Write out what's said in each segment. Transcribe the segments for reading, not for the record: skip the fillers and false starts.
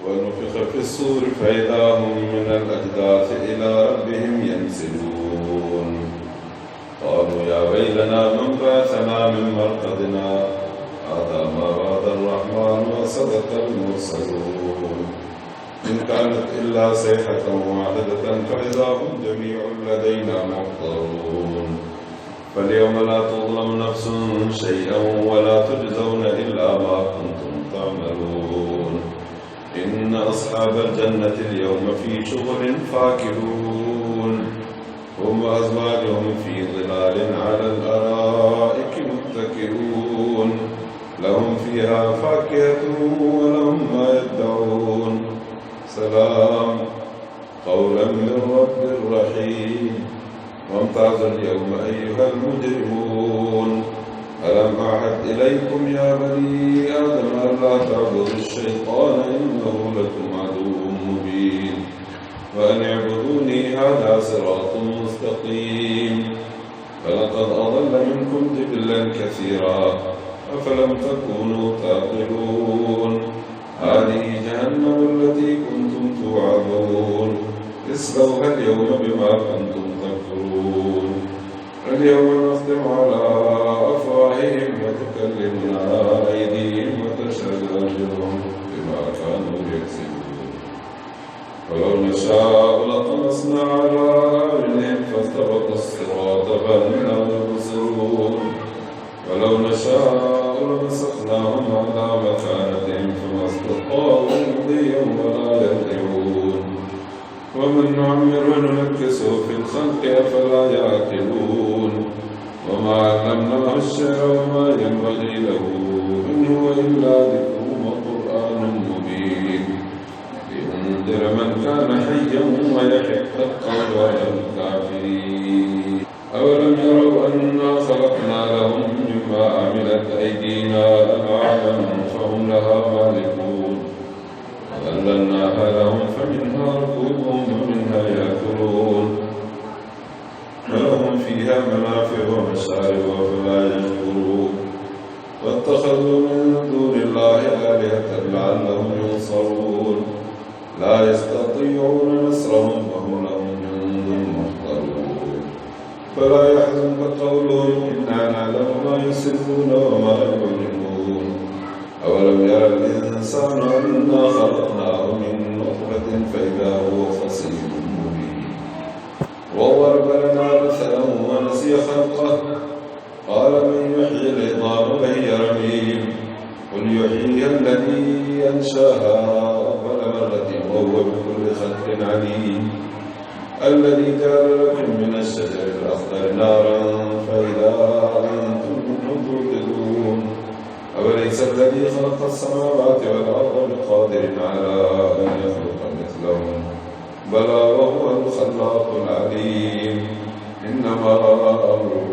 ونفخ في الصور فإذا هم من الأجداث إلى ربهم ينسلون قالوا يا ويلنا من بعثنا من مرقدنا هذا ما وعد الرحمن وصدق المرسلون إن كانت إلا صيحة واحدة فإذا هم جميع لدينا محضرون فاليوم لا تظلم نفس شيئا ولا تجزون إلا ما كنتم تعملون إن أصحاب الجنة اليوم في شغل فاكهون هم وأزواجهم في ظلال على الأرائك متكئون لهم فيها فاكهة ولهم ما يدعون سلام قولا من رب رحيم وامتازوا اليوم أيها المجرمون ألم أعهد إليكم يا بني آدم ألا تعبدوا الشيطان إنه لكم عدو مبين وأن اعبدوني هذا صراط مستقيم فلقد أضل منكم جبلا كثيرا أفلم تكونوا تعقلون هذه جهنم التي كنتم توعدون اصلوها اليوم بما كنتم تكفرون اليوم نختم على أفواههم وتكلمنا أيديهم وتشهد أرجلهم بما كانوا يكسبون ولو نشاء لطمسنا على أعينهم فاستبقوا الصراط فهم لا يبصرون ولو نشاء لمسخناهم على مكانتهم فما استطاعوا مضيا ولا يرجعون ومن نعمره ننكسه في الخلق أفلا يعقلون وما علمناه الشعر وما ينبغي له إن هو إلا ذكر وقرآن مبين لينذر من كان حيا ويحق القول على الكافرين أولم يروا أنا خلقنا لهم مما عملت أيدينا أنعاما فهم لها مالكون وذللناها لهم فمنها ركوبهم ومنها يأكلون ولهم فيها منافع ومشارب أفلا يشكرون واتخذوا من دون الله آلهة لعلهم ينصرون لا يستطيعون نصرهم وهم لهم جند محضرون فلا يحزنك قولهم إنا نعلم ما يسرون وما يعلنون أولم يرى الإنسان أنا خلقناه من نطفة فإذا هو خصيم مبين وضرب لنا مثلا ونسي خلقه قال من يحيي العظام وهي رميم قل يحييها الذي أنشاها أول مرة وهو بكل خلق عليم الذي جعل لكم من الشجر الأخضر نارا فإذا أنتم منه توقدون أوليس الذي خلق السماوات والأرض بقادر على أن يخلق مثلهم بلى وهو الخلاق العليم إنما أمره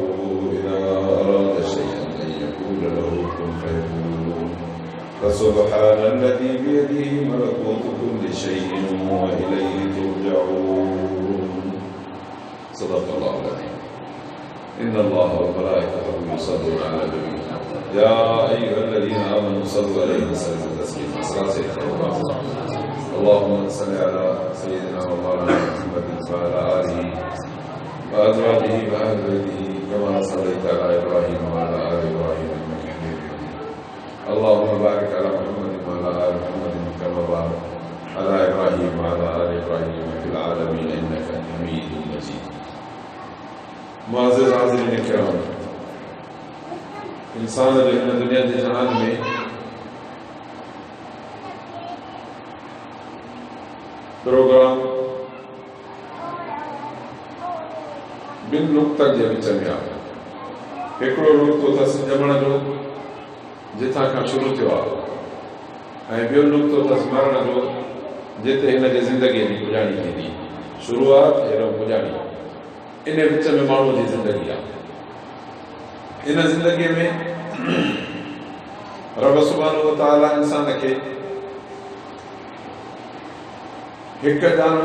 إذا أراد شيئا أن يقول له كن فيكون فسبحان الذي بيده ملكوت كل شيء وإليه ترجعون صدق الله العظيم إن الله وملائكته يصلون على النبي يا أيها الذين آمنوا صلوا عليه وسلموا تسليما اللهم صل على سيدنا ومولانا محمد وعلى آله وأزواجه وأهل بيته كما صليت على إبراهيم وعلى آل إبراهيم إنك حميد مجيد اللهم بارك على محمد وعلى آل محمد كما باركت على إبراهيم وعلى آل إبراهيم في العالمين إنك حميد مجيد معزز حاضرین کرام इंसान जो हिन दुनिया जे जहान में प्रोग्राम ॿिनि नुक़्तनि जे विच में आहे हिकिड़ो नुक़्तो अथसि ॼमण जो जिथां खां शुरू थियो आहे ऐं ॿियो नुक़्तो अथसि मरण जो जिते हिन जी ज़िंदगीअ जी पुॼाणी थींदी शुरूआत हेॾो पुॼाणी इन विच में माण्हूअ जी ज़िंदगी आहे इन ज़िंदगीअ में रब सुब्हानहू व तआला इंसान खे हिकु ॼाण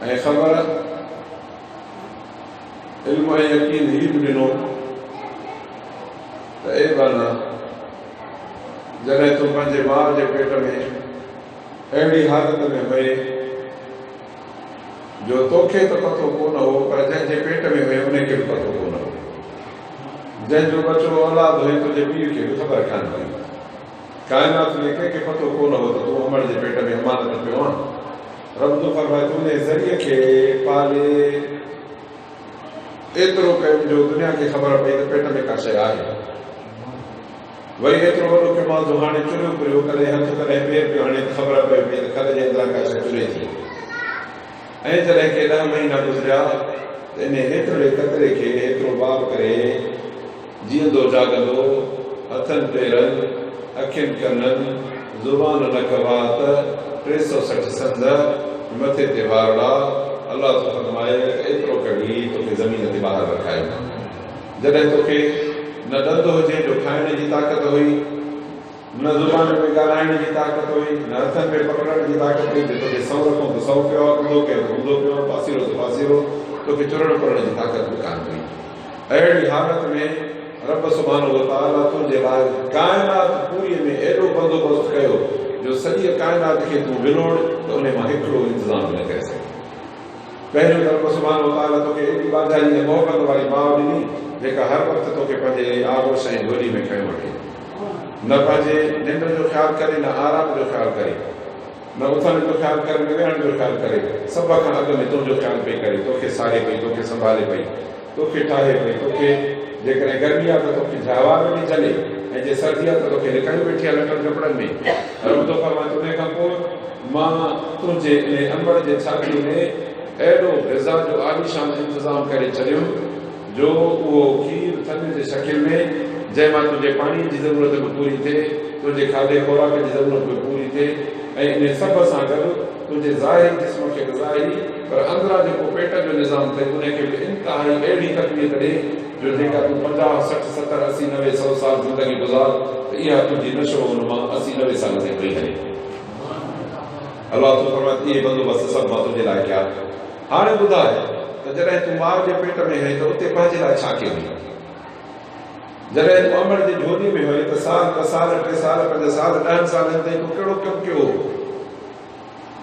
ऐं ख़बर इल्म ऐं यकीन ही बि ॾिनो त ए बाना जॾहिं तूं पंहिंजे माउ जे पेट में अहिड़ी हालत में हुए जो तोखे त पतो कोन हो, पर जंहिंजे पेट में हुए उनखे बि पतो कोन हो। जंहिंजो बचो औलाद हुई तुंहिंजे पीउ खे बि ख़बर कान हुई। काइनात में कंहिंखे पतो कोन हो त तूं अमड़ जे पेट में अमानत पियो आहे। रब तो फरमाए तूं ज़रिए खे पाले एतिरो कयो जो दुनिया खे ख़बर पई त पेट में का शइ आहे। वरी एतिरो वॾो कमाल जो हाणे चुरियो पियो, कॾहिं हथ कॾहिं पेर पियो, हाणे ख़बर पए पई त खल जे अंदरां का शइ चुरे थी। ऐं जॾहिं के 10 महीना गुज़रिया त इन एतिरे कतरे खे एतिरो बाब करे जीअंदो जाॻंदो, हथनि पेरनि, अखियुनि कननि, ज़ुबान नकवात, 360 संद, मथे ते वारड़ा, अल्लाह तो फरमाए एतिरो कढी तोखे ज़मीन ते ॿाहिरि रखायो। जॾहिं तोखे न ॾंद हुजे जो खाइण जी ताक़त हुई, न ज़ुबान में ॻाल्हाइण जी ताक़त हुई, न हथनि में पकड़ण जी ताक़त हुई, जो तोखे 100 रखूं त 100 पियो, ऊंधो कयो त ऊंधो पियो, पासीरो त पासीरो, तोखे चुरण करण जी ताक़त बि कान हुई। अहिड़ी हालत में रब सुभाणे व तआला तुंहिंजे लाइ काइनात पूरीअ में एॾो बंदोबस्तु कयो जो सॼी काइनात खे तूं विलोड़ त उन मां हिकिड़ो इंतज़ाम न करे सघे। पहिरियों त रब सुभाणे व तआला तोखे एॾी बाधाई ऐं मोहबत वारी माउ ॾिनी जेका हर वक़्तु तोखे पंहिंजे आगोश ऐं गोली में खयो वठे, न पंहिंजे निंड जो ख़्यालु करे, न आराम जो ख़्यालु करे, न उथण जो ख़्यालु करे, न वेहण जो ख़्यालु करे, सभ खां अॻु में तुंहिंजो ख़्यालु पई करे, तोखे सारे पई, तोखे संभाले पई, तोखे ठाहे पई, तोखे जेकॾहिं गर्मी आहे त तोखे जवाब में चले, ऐं जे सर्दी आहे त तोखे लिकायूं वेठी आहे लटनि कपिड़नि में। रब थो फरमाए उन खां पोइ मां तुंहिंजे इन अंबड़ जे छाती में अहिड़ो ग़िज़ा जो आलीशान इंतज़ाम करे छॾियो जो उहो खीर थधि जे शकिल में, जंहिं मां तुंहिंजे पाणीअ जी ज़रूरत बि पूरी थिए, तुंहिंजे खाधे खुराक जी ज़रूरत बि पूरी थिए, ऐं इन सभ सां गॾु तुंहिंजे ज़ाहिरी जिस्म खे ग़िज़ाई पर अंदरां जेको पेट जो निज़ाम थिए उनखे बि इंतिहाई अहिड़ी तकलीफ़ ॾे जो जेका तूं 50, 60, 70, 80, 90, 100 साल ज़िंदगी गुज़ार त इहा तुंहिंजी नशो हुन मां 80, 90 साल ताईं पई हले। अल्लाह तो फरमाए इहे बंदोबस्त सभु मां तुंहिंजे लाइ कया। हाणे ॿुधाए त जॾहिं तूं माउ जे पेट में हुई त उते पंहिंजे लाइ छा कयो? जॾहिं तूं अमड़ जी झोली में हुई त साल, 2 साल, 3 साल, 5 साल, 10 सालनि ताईं तूं कहिड़ो कमु कयो?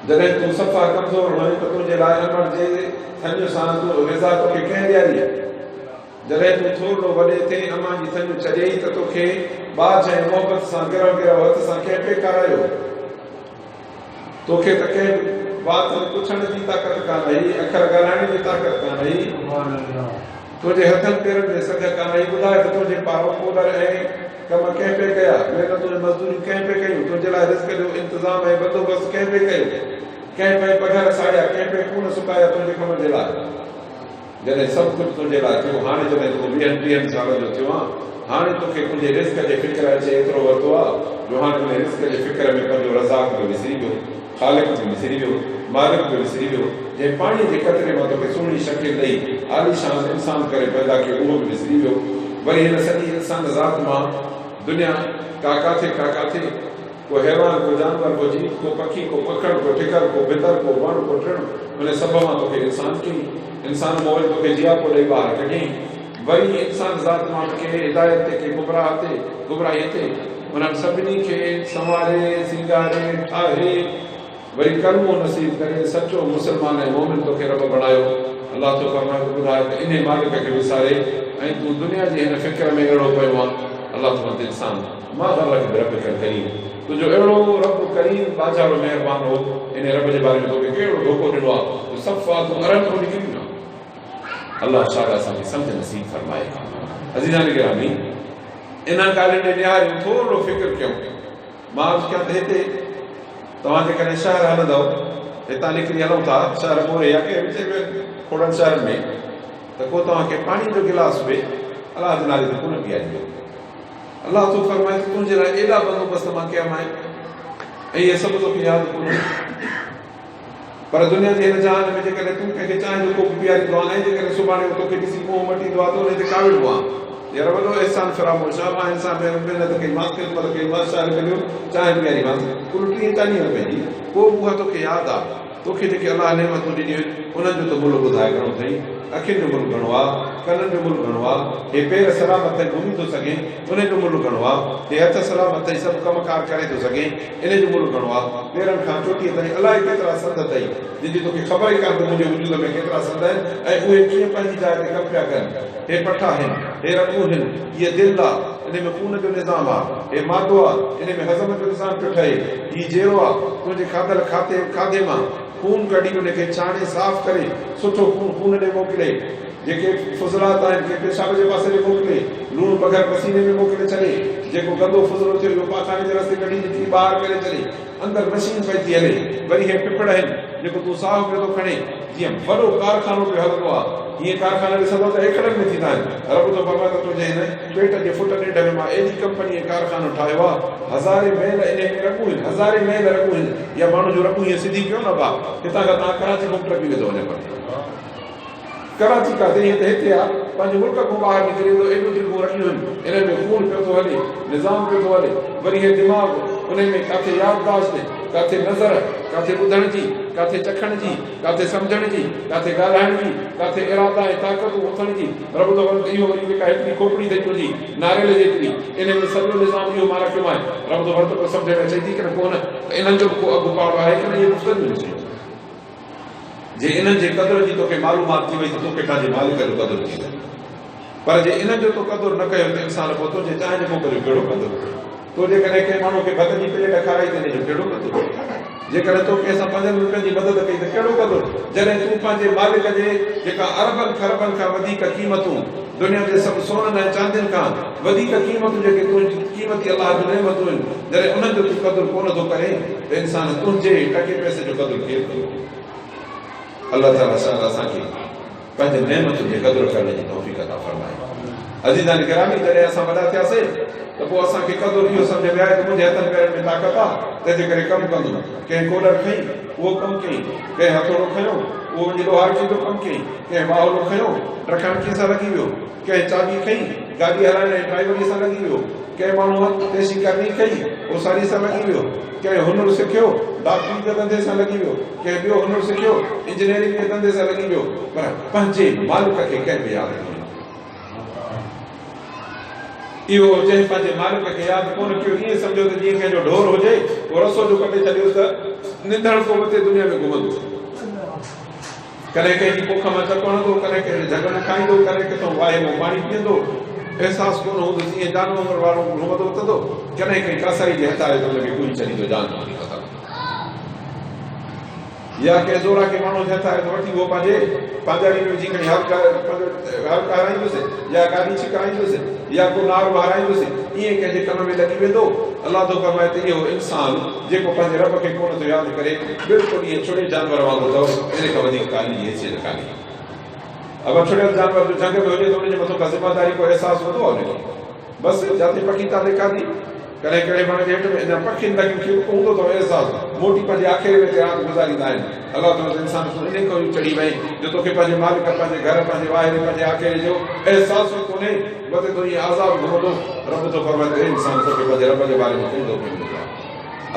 जॾहिं तूं सफ़ा कमज़ोर हुई त तुंहिंजे लाइ अमड़ जे थञ सां तूं ग़िज़ा तोखे कंहिं ॾियारी? जॾहिं तूं थोरो वॾे थिए अमां जी थञ छॾियई त तोखे बाज ऐं मोहबत सां गिरव गिरव हथ सां कंहिं पे खारायो? तोखे त कंहिं बात पुछण जी ताक़त कान हुई, अखर ॻाल्हाइण जी ताक़त कान हुई, तुंहिंजे हथनि पेरनि में सघ कान हुई। ॿुधाए त तुंहिंजे पाव पोलर ऐं कम कंहिं पे कया? महिनतूं ऐं मज़दूरी कंहिं पे कयूं? तुंहिंजे लाइ रिस्क जो इंतज़ाम ऐं बंदोबस्तु कंहिं पे कयो? कंहिं पे पघर साड़िया, कंहिं पे खून सुकाया तुंहिंजे कम जे लाइ? जॾहिं सभु कुझु तुंहिंजे लाइ थियो, हाणे जॾहिं तूं 20-30 साल जो थियो आहे, हाणे तोखे तुंहिंजे रिस्क जे फ़िक्र अचे एतिरो वरितो आहे जो हाणे तुंहिंजे रिस्क जे फ़िक्र में पंहिंजो रज़ाक बि विसरी वियो, ख़ालिक बि विसरी वियो, मालिक बि विसरी वियो, जंहिं पाणीअ जे कतरे मां तोखे सुहिणी शकिल ॾेई आलीशान इंसान करे पैदा कयो उहो बि विसरी वियो। वरी हिन सॼी इंसान ज़ात मां दुनिया का काथे को हैवान, को जानवर, को जीव, को पखी, को पखड़, को ठिकर, को भितर, को वण, को टिण, उन सभ मां तोखे इंसान कई। इंसान मोल तोखे जियापो ॾेई ॿाहिरि कढियईं। वरी इंसान ज़ात मां के हिदायत ते, के गुमराही ते, उन्हनि सभिनी खे संवारे सिंगारे ठाहे वरी कलमो नसीब करे सचो मुस्लमान ऐं मोमिन तोखे रब बणायो। अल्लाह तो फरमाए ॿुधाए त इन मालिक खे विसारे ऐं तूं दुनिया जी हिन फ़िक्र में अहिड़ो पियो आहे। अल्लाह तो इंसान मां ग़लत रब करीम, तुंहिंजो अहिड़ो रब करीम बाज़ारो महिरबान हो, इन रब जे बारे में तोखे कहिड़ो धोखो ॾिनो आहे, तूं सफ़ा तूं अरन को निकिरी न। अल्लाह शाह असांखे सम्झ नसीब फरमाए। अज़ीज़ान गिरामी, इन ॻाल्हियुनि ॾे निहारियूं, थोरो फ़िक्र कयूं। मां अर्ज़ु कयां त हिते तव्हां जेकॾहिं शहर हलंदव, हितां निकिरी हलूं था शहर मोरे या कंहिं विच में खोड़नि शहरनि में, त को तव्हांखे पाणी जो गिलास बि अलाह जे नाले ते कोन पीआरियो। अल्लाह तो फरमाए तुंहिंजे लाइ एॾा बंदोबस्त मां कया आहिनि ऐं इहे सभु तोखे यादि कोन। पर दुनिया जे हिन जहान में जेकॾहिं तूं कंहिंखे चांहि जो कोप पीआरींदो आहे ऐं जेकॾहिं सुभाणे तोखे ॾिसी मुंहुं मटींदो आहे त उन ते काविड़बो आहे, यार वॾो एहसान फरामोश आहे, मां इंसान महिनत कई मां, ख़िदमत कई मां, शहर मिलियो, चांहि पीआरी मां, कुल 30-40 रुपए जी, पोइ उहा तोखे यादि आहे तोखे जेके अलाह नेमतूं ॾिनियूं आहिनि उन्हनि जो त मुल्क ॿुधाए घणो अथई। अखियुनि जो मुल्क घणो आहे, कननि जो मुल्क घणो आहे, हे पेर सलामत ताईं घुमी थो सघे उन जो मुल्क घणो आहे, हे हथ सलामत ताईं सभु कमकार करे थो सघे इन जो मुल्क घणो आहे। पेरनि खां चोटीअ ताईं अलाए केतिरा संद अथई जंहिंजी तोखे ख़बर ई कान त मुंहिंजे वजूद में केतिरा संद आहिनि ऐं उहे कीअं पंहिंजी जाइ ते कमु पिया कनि। हे पठा आहिनि, हे रॻूं आहिनि, हीअ दिलि आहे, इन में खून जो निज़ाम आहे, हे मादो आहे, इन में हज़म जो निज़ाम पियो ठहे, हीअ जहिड़ो आहे तुंहिंजे खाधल खाधे मां खून कढी उनखे छाणे साफ़ करे सुठो खून ॾे मोकिले, जेके फुज़लात आहिनि के पेशाब जे पासे ॾे मोकिले, लूण बग़ैर पसीने में मोकिले छॾे, जेको गंदो फुज़लो थियो इहो पाखाने जे रस्ते कढी निकिरी ॿाहिरि करे छॾे, अंदरि मशीन पई थी हले। वरी हे पिपड़ आहिनि जेको तूं साहु पियो थो खणे, जीअं वॾो कारखानो पियो हलंदो आहे हीअं कारखाना ॾिसंदो त एकड़नि में थींदा आहिनि। रब थो फरमाए त तुंहिंजे हिन पेट जे फुट ॾेढ में मां अहिड़ी कंपनीअ कारखानो ठाहियो आहे, हज़ारे मैल इन में रॻूं आहिनि, हज़ारे मैल रॻूं आहिनि, या माण्हू जो रॻूं हीअं सिधी पियो न भाउ, हितां खां तव्हां कराची खां ट्रकी वेंदो वञे पड़े कराची का त हिते आहे पंहिंजे मुल्क खां ॿाहिरि निकिरी वेंदो, एॾो दिलूं रखियूं आहिनि, इन्हनि में खून पियो थो हले, निज़ाम पियो थो हले। वरी हे दिमाग़ उन में किथे याददाश्त, किथे नज़र, किथे ॿुधण जी, किथे चखण जी, किथे सम्झण जी, किथे ॻाल्हाइण जी, किथे इरादा ऐं ताक़तूं उथण जी। रब थो फरमाए इहो वरी जेका हिकिड़ी खोपड़ी अथई तुंहिंजी नारेल जेतिरी, इन में सॼो निज़ाम इहो मां रखियो आहे। रब थो फरमाए सम्झ में अचे थी की न कोन इन्हनि जो को अॻु पाड़ो आहे की न इहे मुफ़्तनि जो जे इन्हनि जे क़दुर जी तोखे मालूमात थी वई त तोखे पंहिंजे मालिक जो क़दुरु थी वई। पर जे इन्हनि जो तो क़दुरु न कयो त इंसान पोइ तुंहिंजे चांहि जे मोकिल जो कहिड़ो क़दुरु, तो जेकॾहिं कंहिं माण्हू खे भत जी प्लेट खाराई त इन जो कहिड़ो क़दुरु, जेकॾहिं तो कंहिंसां 5 रुपयनि जी मदद कई त कहिड़ो क़दुरु, जॾहिं तूं पंहिंजे मालिक जे जेका अरबनि खरबनि खां वधीक क़ीमतूं दुनिया जे सभु सोननि ऐं चांदियुनि खां वधीक क़ीमतूं जेके तुंहिंजी क़ीमती अलाह जूं नेमतूं आहिनि, जॾहिं उन्हनि जो तूं क़दुरु कोन थो करे त इंसान तुंहिंजे टके पैसे जो क़दुरु थिए थो। अल्लाह ताला असांखे पंहिंजे नेमतुनि जे क़दुरु करण जी तौफ़ीक़ अता फरमाए। अज़ीज़ान गिरामी, जॾहिं असां वॾा थियासीं त पोइ असांखे क़दुरु इहो सम्झ में आयो त मुंहिंजे हथनि पेरनि में ताक़त आहे, तंहिंजे करे कमु कंदुमि। कंहिं कोलर खईं उहो कमु कयईं, कंहिं हथोड़ो खयो उहो वञी लोहारकी जो कमु कयईं, कंहिं बाहुलो खयो ट्रकाणकीअ सां लॻी वियो, कंहिं चाबी खईं गाॾी हलाइण ऐं ड्राइवरीअ सां लॻी वियो, कंहिं माण्हू तेशी करणी खई ओसारी सां लॻी वियो, कंहिं हुनुरु सिखियो डॉक्टरी जे धंधे सां लॻी वियो, कंहिं ॿियो हुनुरु सिखियो इंजीनियरिंग जे धंधे सां लॻी वियो, पर पंहिंजे मालिक खे कंहिं बि यादि कोन्हे। इहो जंहिं पंहिंजे मालिक खे यादि कोन कयो ईअं सम्झो त जीअं कंहिंजो ढोर हुजे उहो रसो जो कटे छॾियोसि त निंदड़ को मथे दुनिया में घुमंदो, कॾहिं कंहिंजी पोख मां चको हणंदो, कॾहिं कंहिंजे झग में खाईंदो, कॾहिं किथां वाहे मां पाणी पीअंदो, अहसासु कोन हूंदुसि, ईअं जानवर वारो घुमंदो उथंदो, कॾहिं कंहिं कासाई जे हथ आहे त हुनखे कोई छॾींदो जान कोन्हे पता, या कंहिं ज़ोरा खे माण्हू जे हथ आहे त वठी उहो पंहिंजारी में विझी खणी हर कराईंदुसि या गाॾी छिकाईंदुसि या को नारो हाराईंदुसि, ईअं कंहिंजे कम में लॻी वेंदो। अलाह थो फरमाए त इहो इंसान जेको पंहिंजे रब खे कोन थो यादि करे बिल्कुलु ईअं छुड़े जानवर वांगुरु अथव, इन खां वधीक कान्हे जी हैसियत कान्हे। अगरि छुड़ियल जानवर जो जंग में हुजे त उनजे मथां का ज़िमेदारी को अहसासु वधो आहे उनखे, बसि जिते पखी था ॾेखारी कॾहिं कहिड़े वण जे हेठि में अञा पखियुनि तक खे हूंदो अथव अहसासु, मोटी पंहिंजे आख़िरी में राति गुज़ारींदा आहिनि। अलाह ताला इंसान इन खां चढ़ी वई जो तोखे पंहिंजे मालिक पंहिंजे घर पंहिंजे वाहिरे पंहिंजे आख़िरी जो अहसासु ई कोन्हे, वधे थो ईअं आज़ादु घुमंदो। रब थो फरमाए त इंसान तोखे पंहिंजे रब जे बारे में कंदो वेंदो आहे।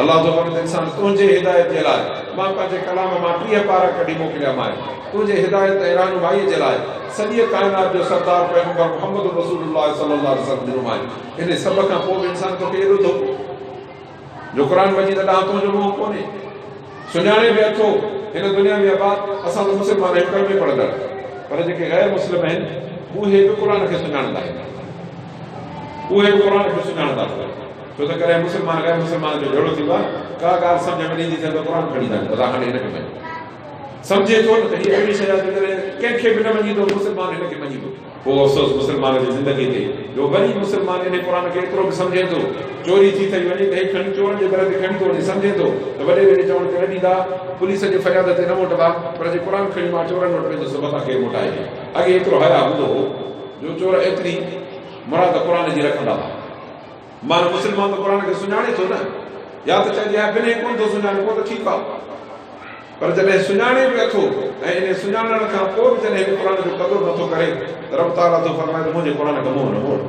अलाह थो फरमाए त इंसान तुंहिंजे हिदायत जे लाइ मां पंहिंजे कलाम मां 30 पारा कढी मोकिलिया मां तुंहिंजे हिदायत ऐं रहनुमाईअ जे लाइ सॼे काइनात जो सरदार पैगंबर मुहम्मद रसूलुल्लाह सल्लल्लाहु अलैहि वसल्लम ॾिनो आहे। इन सभ खां पोइ बि इंसान तोखे एॾो थो जो क़ुर मजीद ॾांहुं तुंहिंजो मुंहुं कोन्हे, सुञाणे बि अथो हिन दुनिया में आबाद। असां त मुस्लमान आहियूं कलमे पढ़ंदड़, पर जेके गैर मुस्लिम आहिनि उहे बि क़ुर खे सुञाणंदा आहिनि, उहे बि क़ुर खे सुञाणंदा आहिनि। छो त कॾहिं मुस्लमान गैर मुस्लमान जो झगड़ो थींदो आहे, का ॻाल्हि सम्झ में ईंदी थिए त क़ुर खणी ईंदा आहिनि, असां हाणे हिनखे मञूं, सम्झे थो न त हीअ अहिड़ी शइ आहे जेकॾहिं कंहिंखे बि न मञींदो मुस्लमान हिनखे मञींदो। पोइ अफ़सोस मुस्लमान जी ज़िंदगी ते जो वरी मुस्लमान इन क़ुर खे एतिरो बि सम्झे थो, चोरी थी थी वञे त खणी चोरनि जे दर ते खणी थो वञे, सम्झे थो त वॾे वॾे चवण ते न ॾींदा, पुलिस जे फरियाद ते न मोटबा, पर जे क़ुर खणी मां चोरनि वटि वेंदुसि मथां केरु मोटाए। अॻे एतिरो हया हूंदो हो जो चोर एतिरी मुराद क़ुर जी रखंदा हुआ। मां मुस्लमान त क़ुर खे सुञाणे थो न, या त चइजे हा बिना कोन थो सुञाणे पोइ त ठीकु आहे, पर जॾहिं सुञाणे बि अथो ऐं इन सुञाणण खां पोइ बि जॾहिं क़ुर जो क़दुरु नथो करे त रब ताला थो फरमाए त मुंहिंजे क़ुर खां मुंहुं न मोड़।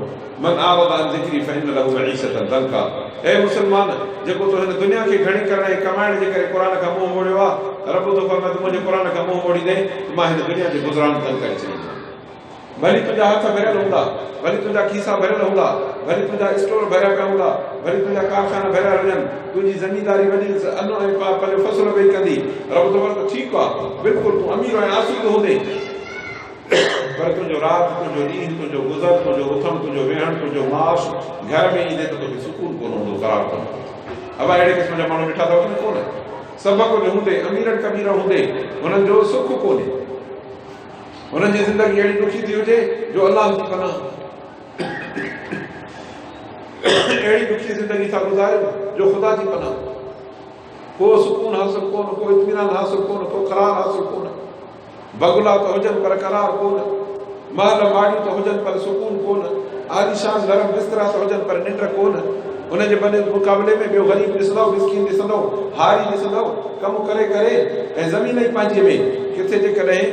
मन आरद अन ज़िक्री फइन लहू मईशतन दंका। ए मुसलमान, जेको तो हिन दुनिया खे घणी करण ऐं कमाइण जे करे क़ुर खां मुंहुं मोड़ियो आहे, रब थो फरमाए त मुंहिंजे क़ुर खां मुंहुं मोड़ी ॾे त मां हिन दुनिया जे गुज़रान तंग करे छॾींदुमि। भली तुंहिंजा हथ भरियल हूंदा, भली तुंहिंजा खीसा भरियल हूंदा, भली तुंहिंजा स्टोर भरिया पिया हूंदा, भली तुंहिंजा कारखाना भरिया हुजनि, तुंहिंजी ज़मीनदारी वॾी अनो ऐं पंहिंजो फसल वेही कंदी, रब थो फरमाए ठीकु आहे, बिल्कुलु तूं अमीर ऐं आसूद हूंदे, पर तुंहिंजो राति, तुंहिंजो ॾींहुं, तुंहिंजो गुज़र, तुंहिंजो उथणु, तुंहिंजो वेहणु, तुंहिंजो माश घर में ईंदे त तोखे सुकून कोन हूंदो, क़रार कोन हूंदो। अब अहिड़े क़िस्म जा माण्हू ॾिठा अथव कोन? सभु कुझु हूंदे, अमीरनि कबीर हूंदे, हुननि जो सुख कोन्हे, हुननि जी ज़िंदगी अहिड़ी ॾुखी थी हुजे जो अलाह जी पनाह, अहिड़ी ॾुखी ज़िंदगी था गुज़ारियो जो ख़ुदा जी पनाह, को सुकून हासिल कोन, को इत्मीनान हासिल कोन, को क़रार हासिल कोन, बगुला त हुजनि पर क़रार कोन, महल माड़ी त हुजनि पर सुकून कोन, आलीशान नरम बिस्तरा त हुजनि पर निंड कोन। उनजे मुक़ाबले में ॿियो ग़रीब ॾिसंदव, मिस्कीन ॾिसंदव, हारी ॾिसंदव, कमु करे करे ऐं ज़मीन ई पंहिंजे में किथे जेकॾहिं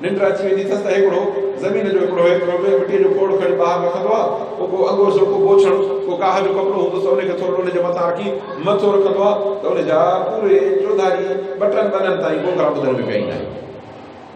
निंड अची वेंदी अथसि त हिकिड़ो ज़मीन जो हिकिड़ो मिटीअ जो खोड़ खणी ॿाहिरि रखंदो आहे, पोइ को अंगोशो, को बोछण, को काह जो कपिड़ो हूंदुसि उनखे थोरो उनजे मथां रखी मथो रखंदो आहे त उनजा पूरे चौधारी बटन बननि ताईं गोगरा ॿुधण में पिया ईंदा आहिनि।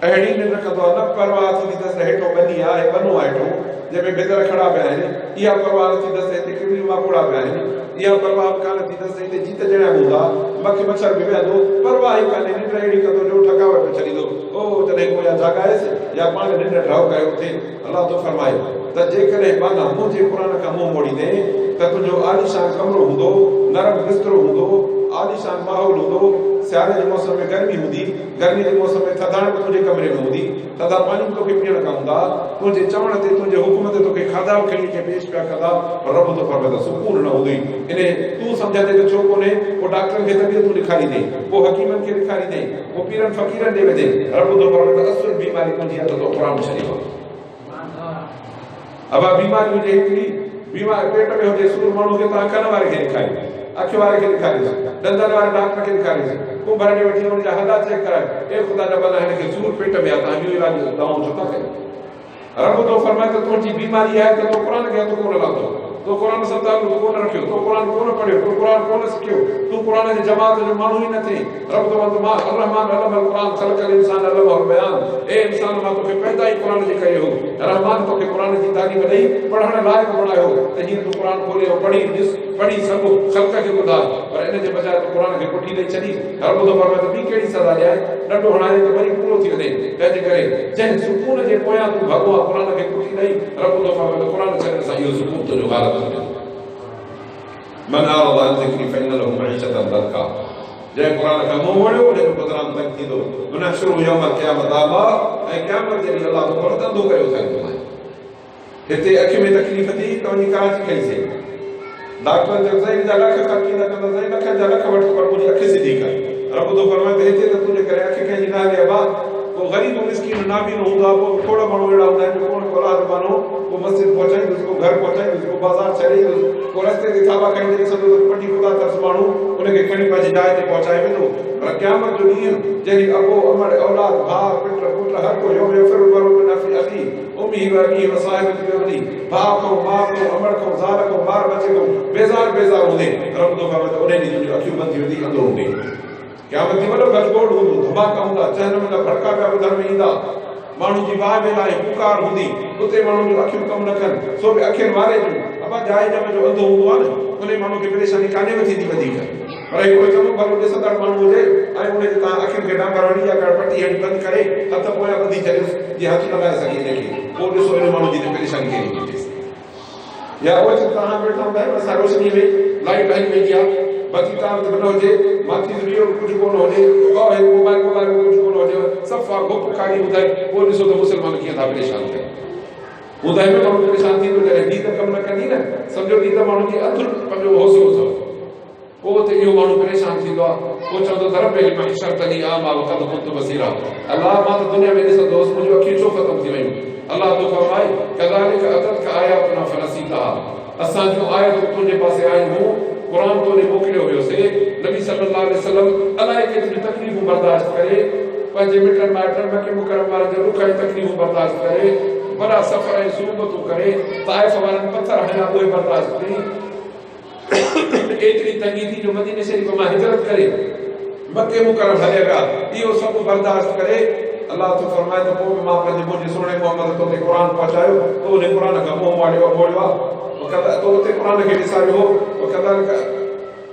अहिड़ी निंड रखंदो आहे, न परवाह थींदी अथसि त हेठो बनी आहे, बनो आहे हेठो जंहिंमें बेदर खड़ा पिया आहिनि, इहा परवाह न थींदसि हिते किड़ियूं माकोड़ा पिया आहिनि, इहा परवाह कान थींदसि हिते जीत जणिया हूंदा, मख मच्छर बि वेहंदो, परवाह ई कान्हे, निंड अहिड़ी कंदो जो ठकावट में छॾींदो। ओ जॾहिं को या जाॻाएसि या पाण निंड ढव कयो थिए, अलाह थो फरमाए त जेकॾहिं पाण मुंहिंजे क़ुर खां मुंहुं मोड़ी ॾे त तुंहिंजो आलीशान कमिरो हूंदो, नरम बिस्तरो हूंदो, आलीशान माहौल हूंदो, सियारे जे मौसम में गर्मी हूंदी, गर्मी जे मौसम में थधाण बि तुंहिंजे कमरे में हूंदी, थधा पाणी बि तोखे पीअण खां हूंदा, तुंहिंजे चवण ते, तुंहिंजे हुकुम ते तोखे खाधा खणी अचे पेश पिया कंदा, पर रब थो फरमाए त सुकून न हूंदी। इन तूं सम्झंदे त छो कोन्हे, पोइ डॉक्टरनि खे तबियतूं ॾेखारींदे, पोइ हकीमनि खे ॾेखारींदे, पोइ पीरनि फ़क़ीरनि ॾे वेंदे, रब थो फरमाए त असुल बीमारी तुंहिंजी हथ तो क़ुर छॾियो। अब बीमारी हुजे हिकिड़ी, बीमारी पेट में हुजे सूर, माण्हू खे तव्हां कन वारे खे ॾेखारियो, अखि वारे खे ॾेखारियो, ॾंदनि वारे डॉक्टर खे ॾेखारियो, कुंभर ॾे वठी हुनजा हॾा चेक करायो, ए ख़ुदा जा बंदा हिनखे सूर पेट में आहे, तव्हां ॿियो इलाज दवाऊं छो था कयो? रब थो फरमाए त तुंहिंजी बीमारी आहे त तो क़ुर खे हथ कोन लाथो, तो क़ुर सां तालुक़ कोन रखियो, तो क़ुर कोन पढ़ियो, तो क़ुर कोन सिखियो, तूं क़ुर जे जमात जो माण्हू ई न थिए। रब थो फरमाए मां अर्रहमान अल्लमल क़ुरान ख़लक़ल इंसान अल्लमहुल बयान, ए इंसान मां तोखे पैदा ई क़ुर जे करे हो, रहमान तोखे क़ुर जी तालीम ॾेई पढ़ण लाइक़ बणायो त हीअं तूं क़ुर खोले पढ़ी ॾिस, पढ़ी सघो, ख़ल्क़ खे ॿुधाए, पर इन जे बजाए तूं क़ुर खे पुठी ॾेई छॾी। रब थो फरमाए त ॿी कहिड़ी सज़ा ॾियां, ॾंडो हणाए त वरी पूरो थी वञे। तंहिंजे करे जंहिं सुकून जे पोयां तूं भॻो आहे क़ुर खे पुठी ॾेई, रब थो फरमाए त क़ुर छॾण सां इहो सुकून तुंहिंजो हालत थी वेंदो। मन आरद अन ज़िक्री फइन लहू मईशतन दंका। जंहिं क़ुर खां मुंहुं मोड़ियो उनजो गुज़रान तंग थींदो। वनहशुरु यौमल क़यामत आमा, ऐं क़यामत जे ॾींहुं अलाह थो फरमाए धंधो कयो अथई। हिते अखि में तकलीफ़ थी त वञी कराची खईसीं, डॉक्टर चयो ज़ईन जा लख ख़र्ची न कंदा, ज़ईन लखनि जा लख वठि पर मुंहिंजी अखि सिधी कर। रब थो फरमाए त हिते त तुंहिंजे करे अखि कंहिंजी न हले अबा, को ग़रीब मिस्कीन नाबीन हूंदो आहे, पोइ थोरा माण्हू अहिड़ा हूंदा आहिनि जो कोन औलाद मानो, को मस्जिद पहुचाईंदुसि, को घर पहुचाईंदुसि, को बाज़ार छॾींदुसि, को रस्ते ते थाबा खाईंदे ॾिसंदो त पटी ख़ुदा तरस माण्हू उनखे खणी पंहिंजी जाइ ते पहुचाए वेंदो। पर क़यामत जो ॾींहुं जॾहिं अबो अमड़ औलाद भाउ पिट पुट हर को यौम यफ़िरु अलमरउ मिन अख़ीही उम्मिही व अबीही व साहिबतिही व बनीही, भाउ खां माउ खां अमड़ खां ज़ाल खां ॿार बचे खां बेज़ार बेज़ार हूंदे, रब थो फरमाए त उन ॾींहुं तुंहिंजूं अखियूं बंदि थी वेंदी, अंधो हूंदे। क़यामत ॾींहुं वॾो गजगोड़ हूंदो, धमाका हूंदा, जहन्नम जा भड़का पिया ॿुधण में ईंदा, माण्हू जी वाह वेला ऐं पुकार हूंदी, उते माण्हू जूं अखियूं कमु न कनि, सो बि अखियुनि वारे जूं अबा जाइ जम जो अंधो हूंदो आहे न, उन माण्हू खे परेशानी कान्हे में थींदी वधीक, पर हिकिड़ो चङो भलो ॾिसंदड़ माण्हू हुजे ऐं उनखे तव्हां अखियुनि खे डांबर हणी या पटी हणी बंदि करे हथ पोयां ॿधी छॾियोसि जीअं हथु लॻाए सघे हिनखे, पोइ ॾिसो हिन माण्हू जी परेशानी कहिड़ी थी थिएसि। या उहे तव्हां वेठा हूंदा आहियो असां रोशनी में लाइट हली वेंदी आहे, बती तार त न हुजे, माथी वीडियो कुझु कोन हुजे, मोबाइल में कुझु कोन हुजे, सफ़ा गुप खाली ॿुधाए, पोइ ॾिसो त मुस्लमान कीअं था परेशान थियनि। ॿुधाए में माण्हू परेशान थींदो जॾहिं नींद कमु न कंदी न, सम्झो नींद माण्हू जी अधु पंहिंजो हौसलो अथव, पोइ त इहो माण्हू परेशान थींदो आहे, पोइ चवंदो त रब महशरतनी आमा वक़द कुंतु बसीरा, अलाह मां त दुनिया में ॾिसंदो हुउसि, मुंहिंजूं अखियूं छो ख़तमु थी वयूं। अलाह तो फरमाए कज़ालिक अततक आयातुना फनसीतहा, असां जूं आयतूं तुंहिंजे पासे आयूं, क़ुर तो ने मोकिलियो हुयोसीं, नबी सल्लल्लाहु अलैहि वसल्लम अलाए केतिरियूं तकलीफ़ूं बर्दाश्त करे, पंहिंजे मिटनि माइटनि मके मुकरम वारनि जो दुख ऐं तकलीफ़ूं बर्दाश्त करे, वॾा सफ़र ऐं सूबतूं करे, ताइफ़ वारनि पथर हया उहे बर्दाश्त कई, एतिरी तंगी थी जो मदीने शरीफ़ मां हिजरत करे मके मुकरम हले विया, इहो सभु बर्दाश्त करे अल्लाह तो फरमाए तो पोइ मां पंहिंजे मुंहिंजे सोणे मोहम्मद तो ते क़ुरान पहुचायो, तो उन क़ुरान खां मुंहुं वाड़ियो मोड़ियो आहे, तो उते क़ुरान खे ॾिसारियो हो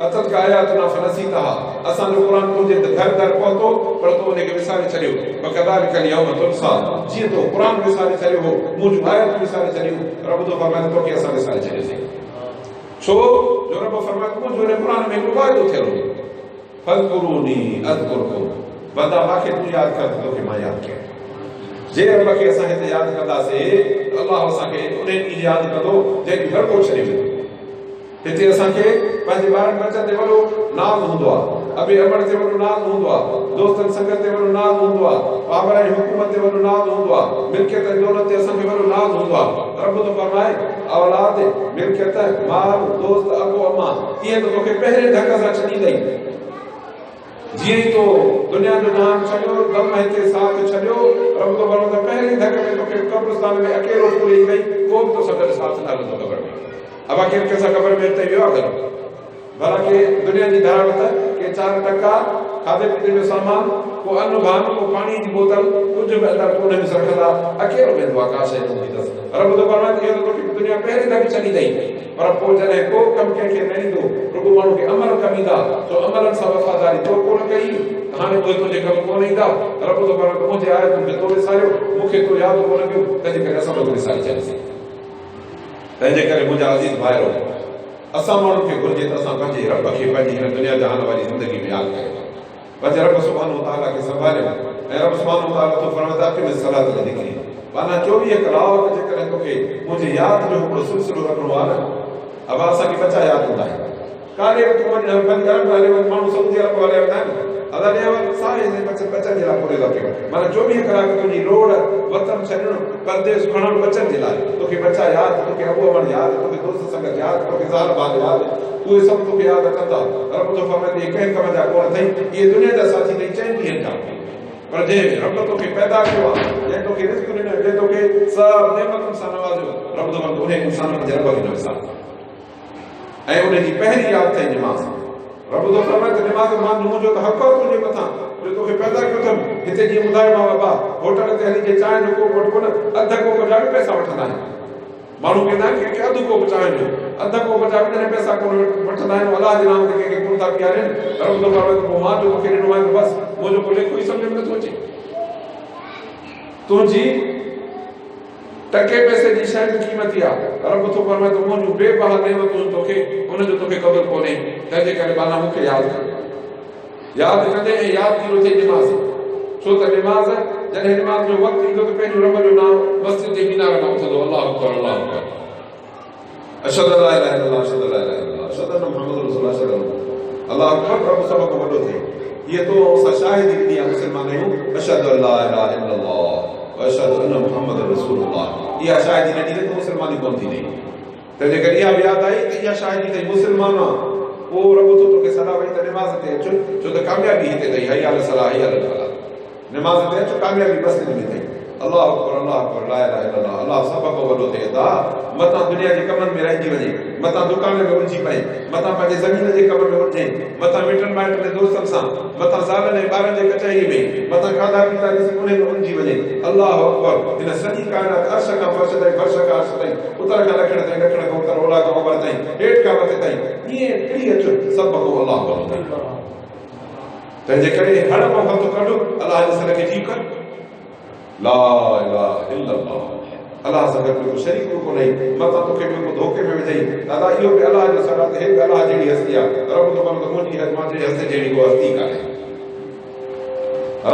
अतत का आयातुना फनसीतहा, असांजो क़ुरान तुंहिंजे घर घर पहुतो पर तो उनखे विसारे छॾियो, वकदालिकल यौम तुनसा, जीअं तो क़ुरान विसारे छॾियो हो, मुंहिंजूं आयतूं विसारे छॾियूं, रब तो फरमाए तोखे असां विसारे छॾियोसीं। छो जो रब फरमाए मुंहिंजो हिन क़ुरान में हिकिड़ो वाइदो थियल हो, फज़कुरूनी अज़कुरकुम, बंदा मूंखे तूं यादि कर तोखे मां यादि कयां। जे रब खे असां हिते यादि कंदासीं अल्लाह असांखे उन ॾींहुं यादि कंदो जंहिं ॾींहुं हर को छॾे वेंदो। हिते असांखे पंहिंजे ॿारनि बच्चनि ते वॾो नाज़ हूंदो आहे, अबे अमड़ ते वॾो नाज़ हूंदो आहे, दोस्तनि संगत ते वॾो नाज़ हूंदो आहे, बाबर ऐं हुकूमत ते वॾो नाज़ हूंदो आहे, मिल्कियत ऐं दौलत ते असांखे वॾो नाज़ हूंदो आहे। रब तो फरमाए औलाद, मिल्कियत, माल, दोस्त, अबो अम्मा इहे त तोखे पहिरें धक सां छॾींदई। जीअं ई तो दुनिया जो नाम छॾियो, दम हिते साथ छॾियो, रब तो फरमाए पहिरीं धक में तोखे कब्रिस्तान में अकेलो पूरी गई, को बि तोसां गॾु साथ न हलंदो क़ब्र में। अब केरु कंहिंसां क़ब्र में हिते वियो आहे गॾु, भला के दुनिया जी धरावत के 4 टका खाधे पीते जो सामान, को अन्न भान, को पानी जी बोतल, कुझु बि अंदरि कोने में रखंदा, अकेलो वेंदो आहे, का शइ न हूंदी अथसि। रब तो फरमाए इहो त तोखे दुनिया पहिरीं धक छॾी अथई, पर पोइ जॾहिं को कमु कंहिंखे न ईंदो, रुॻो माण्हू खे अमल कमु ईंदा, छो अमलनि सां वफ़ादारी तो कोन कई, हाणे उहे तुंहिंजे कमु कोन ईंदा। रब तो फरमाए मुंहिंजे आयतुनि खे तो विसारियो, मूंखे तो यादि कोन कयो, तंहिंजे करे असां तोखे विसारे छॾीसीं। तंहिंजे करे मुंहिंजा अज़ीज़ भाइरो, असां माण्हुनि खे घुरिजे त असां पंहिंजे रब खे पंहिंजी हिन दुनिया जहान वारी ज़िंदगी में यादि कयूं, पंहिंजे रब सुब्हानहू तआला खे संभालियूं, ऐं रब सुब्हानहू तआला तो फरमाए त अक़िम सलात ज़िक्री, माना 24 कलाक जेकॾहिं तोखे मुंहिंजे यादि जो हिकिड़ो सिलसिलो रखिणो आहे न, अब असांखे बचा यादि हूंदा आहिनि, काॾे बि तूं वञ पंहिंजे घर में हले वञ, माण्हू सऊदी अरब हलिया वेंदा आहिनि, अदा ॾे वञ सारे बचनि जे लाइ पूरे था कयूं, माना 24 कलाक तुंहिंजी रोड वतन छॾणु परदेस खणणु बचनि जे लाइ, तोखे बचा यादि, तोखे अबू अमड़ यादि, तोखे दोस्त संगत यादि, तोखे ज़ाल बाल यादि, उहे सभु तोखे यादि कंदा। रब तो फरमाए इहे कंहिं कम जा कोन अथई, इहे दुनिया जा साथी अथई 4 ॾींहंनि जा, पर जंहिं रब तोखे पैदा कयो आहे, जंहिं तोखे रिज़्क़ ॾिनो, जंहिं तोखे सभु नेमतुनि सां नवाज़ियो, रब तो फरमाए उन इंसान जे रब खे न विसार, ऐं उनजी पहिरीं यादि अथई निमाज़। रब तो फरमाए त निमाज़ मां मुंहिंजो त हक़ आहे तुंहिंजे मथां, जो तोखे पैदा कयो अथमि। हिते जीअं ॿुधायोमांव बाबा, होटल ते हली जे चांहि जो कोप वठो न, अधु कोप जा बि पैसा वठंदा आहिनि, माण्हू कहंदा आहिनि कंहिंखे अधु कोप चांहि जो, अधु कोप जा बि पैसा कोन वठंदा आहिनि, अलाह जे नाम ते कंहिंखे कोन था पीआरनि। रब तो फरमाए पोइ मां जो तोखे ॾिनो आहे त बसि मुंहिंजो को लेखो ई सम्झ में नथो अचे, तुंहिंजी टके पैसे जी शइ जी क़ीमती आहे। रब तो फरमाए त मुंहिंजूं बेबहा नेमतूं तोखे उनजो तोखे क़दुरु कोन्हे, तंहिंजे करे बाला मूंखे यादि कर, यादि कंदे ऐं यादगिरो थिए निमाज़। छो त निमाज़ जॾहिं निमाज़ जो वक़्तु ईंदो त पंहिंजो रब जो नाम मस्जिद जे मीनार में उथंदो, अल्लाह अकबर अल्लाह अकबर, अशहदु अल्ला इलाहा इल्लल्लाह, अशहदु अल्ला इलाहा इल्लल्लाह, अशहदु अन्न मुहम्मद रसूलुल्लाह सल्लल्लाहु अल्लाह अकबर। रब सभ खां वॾो थिए, हीअ तो असां शाहिदी ॾिनी आहे मुस्लमान आहियूं, अशहदु अल्ला इलाहा इल्लल्लाह व अशहदु अन्न मुहम्मद रसूलुल्लाह। इहा शाहिदी न ॾिनी त मुस्लमानी कोन थींदी, तंहिंजे करे इहा बि यादि आई त इहा शाहिदी अथई मुस्लमान आहे। पोइ रब तो तोखे सलाह वई त निमाज़ ते अचो, छो त कामयाबी हिते अथई, हया अल सलाह हया अल फलाह, निमाज़ ते अचो, कामयाबी बस में अथई। अल्लाह अकबर ला इलाहा इल्लल्लाह, अल्लाह सभ खां वॾो थिए था, मतां दुनिया जे कमनि में रहिजी वञे, मतां दुकान में उलझी पए, मतां पंहिंजे ज़मीन जे कम में उलझे, मतां मिटनि माइटनि दोस्तनि सां, मतां ज़ालनि ऐं ॿारनि जे कचहरी में, मतां खाधा पीता ॾिसी उन में उलझी वञे। अल्लाह अकबर। हिन सॼी काइनात अर्श खां फर्श ताईं, फर्श खां अर्श ताईं, उत्तर खां ॾखिण ताईं, ॾखिण खां उत्तर, ओलह खां ओभर ताईं, हेठि खां मथे ताईं, ईअं टिड़ी अचो, सभ को अल्लाह वॾो अथई। तंहिंजे करे हर को हथ कढ, अल्लाह जे सर खे ठीकु कर, ला इलाहा इल्लल्लाह, अल्लाह सां गॾु को शरीक कोन्हे, मतां तोखे ॿियो को धोखे में विझई। दादा इहो बि अल्लाह जो सर आहे, हे बि अल्लाह जहिड़ी हस्ती आहे। रब तो फरमाए मुंहिंजी मुंहिंजे हथ जहिड़ी को हस्ती कान्हे।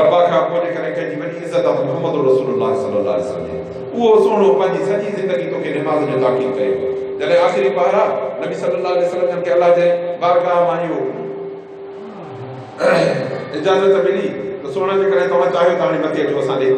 रब खां पोइ जेकॾहिं कंहिंजी वॾी इज़त आहे मुहम्मद रसूलुल्लाह सल्लल्लाहु अलैहि वसल्लम, उहो सोनो पंहिंजी सॼी ज़िंदगी तोखे निमाज़ जो ताक़ीद कयो। जॾहिं आख़िरी पहरा नबी सल्लल्लाहु अलैहि वसल्लम खे अल्लाह जे बारगाह मां इहो इजाज़त मिली त सोना जेकॾहिं तव्हां चाहियो त हाणे मथे अचो असां ॾे,